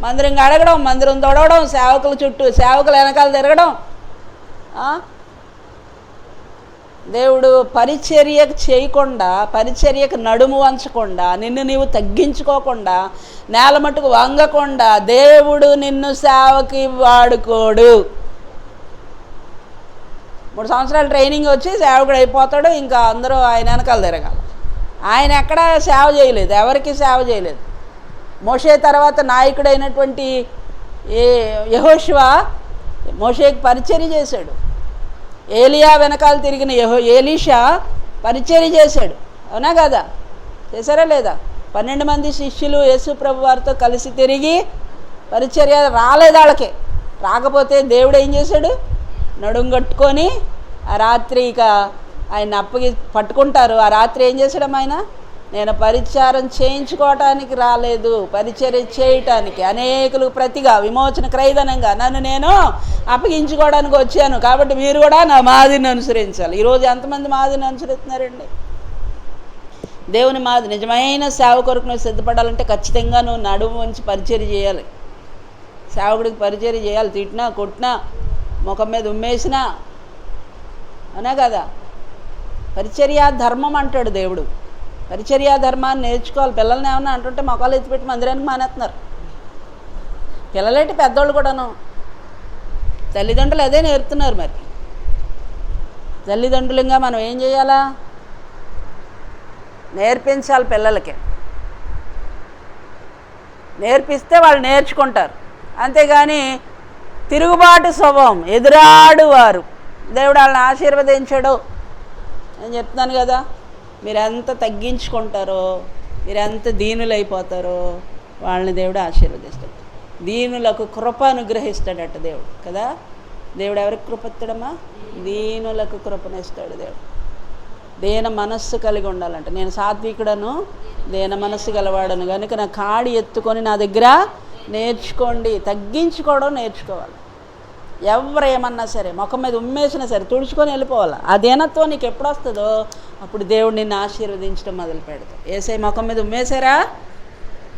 మందిరం అడగడం, మందిరం తొడవడం, సేవకుల చుట్టూ, సేవకుల వెనకాల తిరగడం. దేవుడు పరిచర్యకు చేయకుండా, పరిచర్యకు నడుము వంచకుండా, నిన్ను నీవు తగ్గించుకోకుండా, నేల మట్టుకు వంగకుండా దేవుడు నిన్ను సేవకి వాడుకోడు. 3 సంవత్సరాలు ట్రైనింగ్ వచ్చి సేవకుడు అయిపోతాడు, ఇంకా అందరూ ఆయన వెనకాల తిరగాలి. ఆయన ఎక్కడ సేవ చేయలేదు, ఎవరికి సేవ చేయలేదు. మోషే తర్వాత నాయకుడైనటువంటి యెహోషువ మోషేకి పరిచర్య చేశాడు. ఏలియా వెనకాల తిరిగిన ఎలీషా పరిచర్య చేశాడు. అవునా కదా? చేశారా లేదా? 12 మంది శిష్యులు యేసు ప్రభు వారితో కలిసి తిరిగి పరిచర్య రాలేదు వాళ్ళకి. రాకపోతే దేవుడు ఏం చేశాడు? నడుము కట్టుకొని ఆ రాత్రి ఇక ఆయన పట్టుకుంటారు. ఆ రాత్రి ఏం చేశాడు ఆయన? నేను పరిచారం చేయించుకోవటానికి రాలేదు, పరిచర్య చేయటానికి, అనేకులకు ప్రతిగా విమోచన క్రయధనంగా నన్ను నేను అప్పగించుకోవడానికి వచ్చాను. కాబట్టి మీరు కూడా నా మాదిరిని అనుసరించాలి. ఈరోజు ఎంతమంది మాదిరిని అనుసరిస్తున్నారండి? దేవుని మాది నిజమైన సేవ కొరకు నువ్వు సిద్ధపడాలంటే ఖచ్చితంగా నువ్వు నడుము ఉంచి పరిచర్య చేయాలి. సేవకుడికి పరిచర్య చేయాలి. తిట్టినా, కొట్టినా, ముఖం మీద ఉమ్మేసినా, అనే కదా. పరిచర్యా ధర్మం అంటాడు దేవుడు. పరిచర్యా ధర్మాన్ని నేర్చుకోవాలి. పిల్లల్ని ఏమన్నా అంటుంటే మొక్కలు ఎత్తిపెట్టి మందిరానికి మానేస్తున్నారు. పిల్లలేంటి, పెద్దోళ్ళు కూడాను. తల్లిదండ్రులు అదే నేర్పుతున్నారు. మరి తల్లిదండ్రులుగా మనం ఏం చేయాలా? నేర్పించాలి పిల్లలకి. నేర్పిస్తే వాళ్ళు నేర్చుకుంటారు. అంతేగాని తిరుగుబాటు స్వభావం, ఎదురాడు వారు దేవుడు వాళ్ళని ఆశీర్వదించాడు. నేను చెప్తున్నాను కదా, మీరెంత తగ్గించుకుంటారో, మీరెంత దీనులైపోతారో వాళ్ళని దేవుడు ఆశీర్వదిస్తాడు. దీనులకు కృప అనుగ్రహిస్తాడట దేవుడు కదా. దేవుడు ఎవరికి కృప ఇస్తాడమ్మా? దీనులకు కృపనిస్తాడు దేవుడు. దేన మనస్సు కలిగి ఉండాలంట. నేను సాత్వికుడను, దేన మనస్సు గలవాడను కనుక నా కాడి ఎత్తుకొని నా దగ్గర నేర్చుకోండి. తగ్గించుకోవడం నేర్చుకోవాలి. ఎవరు ఏమన్నా సరే, ముఖం మీద ఉమ్మేసినా సరే తుడుచుకొని వెళ్ళిపోవాలి. ఆ దీనత్వం నీకు ఎప్పుడు వస్తుందో అప్పుడు దేవుడు నిన్ను ఆశీర్వదించడం మొదలు పెడతాడు. యేసయ్య ముఖం మీద ఉమ్మేశారా?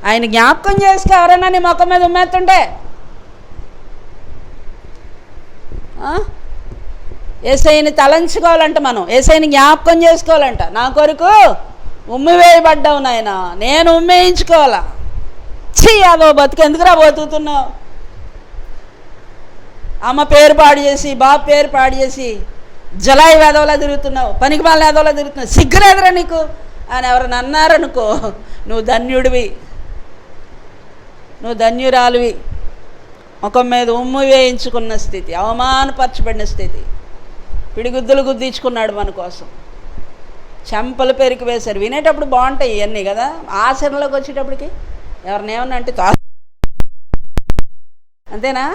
ఆయన జ్ఞాపకం చేసుకో. ఎవరైనా నీ ముఖం మీద ఉమ్మేస్తుంటే యేసయ్యని తలంచుకోవాలంట. మనం యేసయ్యని జ్ఞాపకం చేసుకోవాలంట. నా కొరకు ఉమ్మి వేయబడ్డావు నాయన, నేను ఉమ్మేయించుకోవాలా. చెయ్యాలో బతుకు ఎందుకురా బతుకుతున్నావు? అమ్మ పేరు పాడు చేసి బాబు పేరు పాడు చేసి జలాయి వేదవలా తిరుగుతున్నావు, పనికి మాలిన వేదవలా తిరుగుతున్నావు, సిగ్గులేదురా నీకు అని ఎవరైనా అన్నారనుకో, నువ్వు ధన్యుడివి, నువ్వు ధన్యురాలివి. ముఖం మీద ఉమ్ము వేయించుకున్న స్థితి, అవమానపరచబడిన స్థితి. పిడిగుద్దులు గుద్దించుకున్నాడు మన కోసం, చెంపలు పెరికి వేశారు. వినేటప్పుడు బాగుంటాయి ఇవన్నీ కదా, ఆచరణలోకి వచ్చేటప్పటికి ఎవరినేమన్నా అంటే అంతేనా,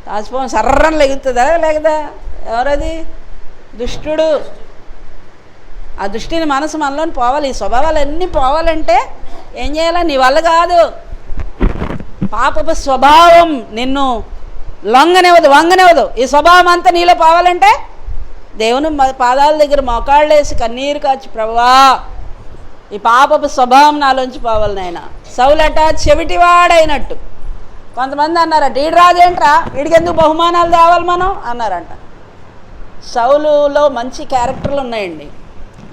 తాసిపోవం సర్రని లెగుతుందా లేకదా? ఎవరది? దుష్టుడు. ఆ దుష్టిని మనసు మనలోని పోవాలి. ఈ స్వభావాలన్నీ పోవాలంటే ఏం చేయాలి? నీ వల్ల కాదు. పాపపు స్వభావం నిన్ను వంగనివ్వదు. ఈ స్వభావం అంతా నీలో పోవాలంటే దేవుని పాదాల దగ్గర మోకాళ్ళు వేసి కన్నీరు కాచి, ప్రభువా ఈ పాపపు స్వభావం నాలోంచి పోవాలి నాయన. సౌలట చెవిటివాడైనట్టు. కొంతమంది అన్నారట, ఈడు రాజేంట్రా, వీడికి ఎందుకు బహుమానాలు తేవాలి మనం అన్నారంట. సౌలులో మంచి క్యారెక్టర్లు ఉన్నాయండి.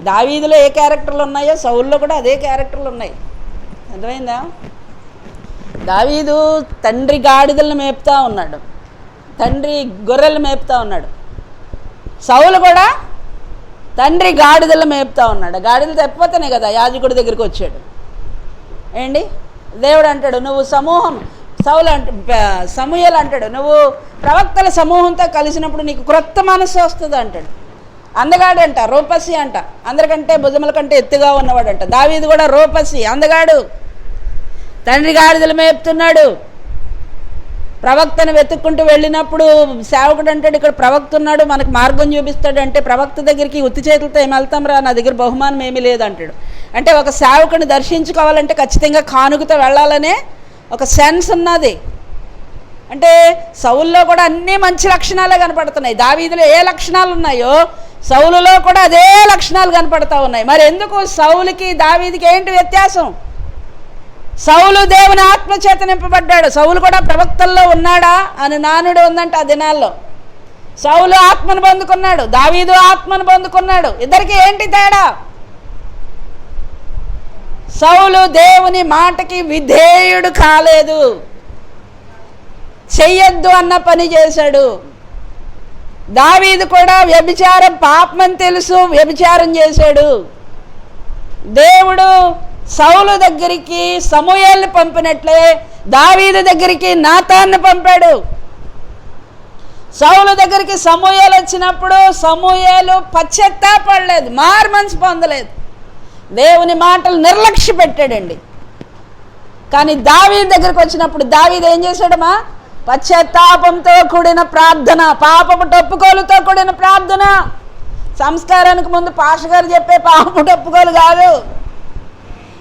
దావీదులో ఏ క్యారెక్టర్లు ఉన్నాయో సౌలులో కూడా అదే క్యారెక్టర్లు ఉన్నాయి. అర్థమైందా? దావీదు తండ్రి గాడిదలను మేపుతా ఉన్నాడు, తండ్రి గొర్రెలు మేపుతా ఉన్నాడు. సౌలు కూడా తండ్రి గాడిదలు మేపుతా ఉన్నాడు. గాడిదలు తప్పిపోతేనే కదా యాజకుడి దగ్గరికి వచ్చాడు. ఏంటి దేవుడు అంటాడు, నువ్వు సమూయేలు అంటాడు, నువ్వు ప్రవక్తల సమూహంతో కలిసినప్పుడు నీకు క్రొత్త మనస్సు వస్తుంది అంటాడు. అందగాడంట, రూపసి అంట, అందరికంటే భుజముల కంటే ఎత్తుగా ఉన్నవాడంట. దావీదు కూడా రూపసి, అందగాడు, తండ్రి గాడిదలు మేపుతున్నాడు. ప్రవక్తను వెతుక్కుంటూ వెళ్ళినప్పుడు సేవకుడు అంటాడు, ఇక్కడ ప్రవక్త ఉన్నాడు, మనకు మార్గం చూపిస్తాడు. అంటే ప్రవక్త దగ్గరికి ఉత్తి చేతులతో ఏమి వెళ్తాం రా, నా దగ్గర బహుమానం ఏమీ లేదంటాడు. అంటే ఒక సేవకుని దర్శించుకోవాలంటే ఖచ్చితంగా కానుకతో వెళ్ళాలనే ఒక సెన్స్ ఉన్నది. అంటే సౌలులో కూడా అన్నీ మంచి లక్షణాలే కనపడుతున్నాయి. దావీదులో ఏ లక్షణాలు ఉన్నాయో సౌలులో కూడా అదే లక్షణాలు కనపడతా ఉన్నాయి. మరి ఎందుకు సౌలుకి దావీదుకి ఏంటి వ్యత్యాసం? సౌలు దేవుని ఆత్మచేత నింపబడ్డాడు. సౌలు కూడా ప్రవక్తల్లో ఉన్నాడా అని నానుడు ఉందంట ఆ దినాల్లో. సౌలు ఆత్మను పొందుకున్నాడు, దావీదు ఆత్మను పొందుకున్నాడు. ఇద్దరికి ఏంటి తేడా? సౌలు దేవుని మాటకి విధేయుడు కాలేదు, చెయ్యొద్దు అన్న పని చేశాడు. దావీదు కూడా వ్యభిచారం పాపమని తెలుసు, వ్యభిచారం చేశాడు. దేవుడు సౌలు దగ్గరికి సమూయేలుని పంపినట్లే దావీదు దగ్గరికి నాతాన్ని పంపాడు. సౌలు దగ్గరికి సమూయేలు వచ్చినప్పుడు సమూయేలు పశ్చాత్తాపడలేదు, మారుమనసు పొందలేదు, దేవుని మాటలు నిర్లక్ష్య పెట్టాడండి. కానీ దావీదు దగ్గరికి వచ్చినప్పుడు దావీదు ఏం చేశాడమ్మా? పశ్చాత్తాపంతో కూడిన ప్రార్థన, పాపపు టొప్పుకోలుతో కూడిన ప్రార్థన. సంస్కారానికి ముందు పాస్టర్ గారు చెప్పే పాపపు టొప్పుకోలు కాదు.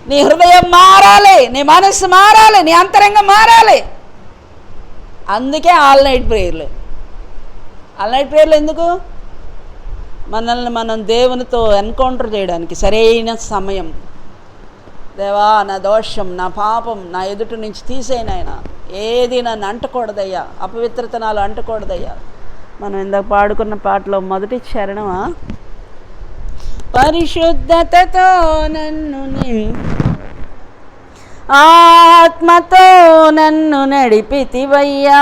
నీ హృదయం మారాలి, నీ మనస్సు మారాలి, నీ అంతరంగం మారాలి. అందుకే ఆల్ నైట్ ప్రేయర్లు. ఆల్ నైట్ ప్రేయర్లు ఎందుకు? మనల్ని మనం దేవునితో ఎన్కౌంటర్ చేయడానికి సరైన సమయం. దేవా, నా దోషం, నా పాపం నా ఎదుటి నుంచి తీసేయనైనా, ఏది నన్ను అంటకూడదయ్యా, అపవిత్రత నాలో అంటకూడదయ్యా. మనం ఇందాక పాడుకున్న పాటలో మొదటి చరణమా, పరిశుద్ధతతో నన్ను ఆత్మతో నన్ను నడిపితివయ్యా,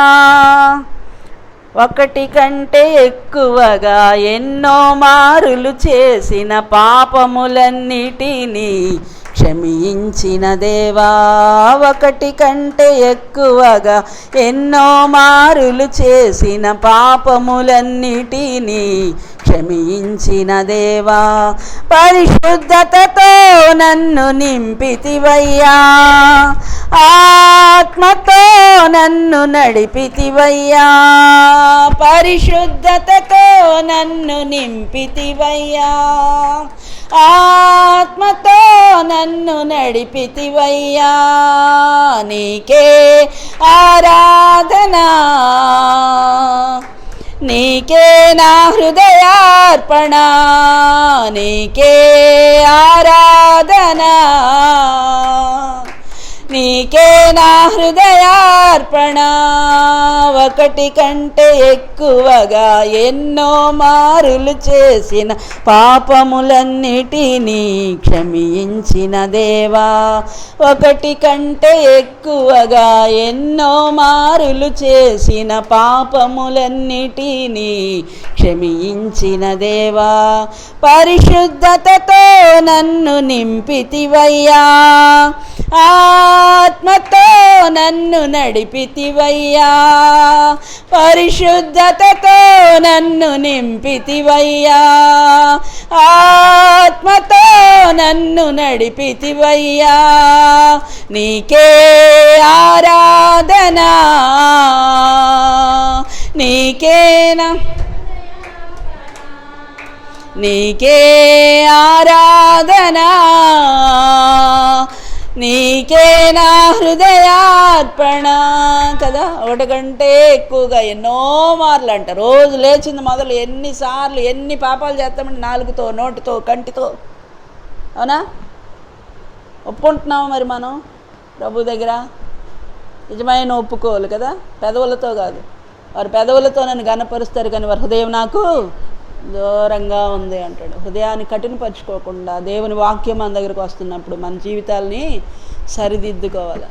ఒకటి కంటే ఎక్కువగా ఎన్నో మారులు చేసిన పాపములన్నిటినీ క్షమించిన దేవా, ఒకటి కంటే ఎక్కువగా ఎన్నో మారులు చేసిన పాపములన్నిటినీ క్షమించిన దేవా, పరిశుద్ధతతో నన్ను నింపితివయ్యా, ఆత్మతో నన్ను నడిపితివయ్యా, పరిశుద్ధతతో నన్ను నింపితివయ్యా, ఆత్మతో నన్ను నడిపితివయ్యా, నీకే ఆరాధన, నీకే నా హృదయార్పణ, నీకే ఆరాధన, నీకే నా హృదయార్పణ, ఒకటి కంటే ఎక్కువగా ఎన్నో మారులు చేసిన పాపములన్నిటినీ క్షమించిన దేవా. ఒకటి కంటే ఎక్కువగా ఎన్నో మారులు చేసిన పాపములన్నిటినీ క్షమించిన దేవా. పరిశుద్ధతతో నన్ను నింపితివయ్యా, ఆత్మతో నన్ను నడిపితివయ్యా. పరిశుద్ధతతో నన్ను నింపితివయ్యా, ఆత్మతో నన్ను నడిపితివయ్యా. నీకే ఆరాధన, నీకేనా నీకే ఆరాధన, నీకే నా హృదయార్పణ. కదా, ఒకటి కంటే ఎక్కువగా ఎన్నో మార్లు అంట. రోజు లేచింది మొదలు ఎన్నిసార్లు ఎన్ని పాపాలు చేస్తామంటే నాలుగుతో, నోటితో, కంటితో. అవునా? ఒప్పుకుంటున్నాము మరి మనం ప్రభు దగ్గర? నిజమైన ఒప్పుకోవాలి కదా, పెదవులతో కాదు. వారు పెదవులతో నన్ను గనపరుస్తారు కానీ వారి హృదయం నాకు దూరంగా ఉంది అంటాడు. హృదయాన్ని కఠినపరుచుకోకుండా దేవుని వాక్యం మన దగ్గరకు వస్తున్నప్పుడు మన జీవితాలని సరిదిద్దుకోవాలి.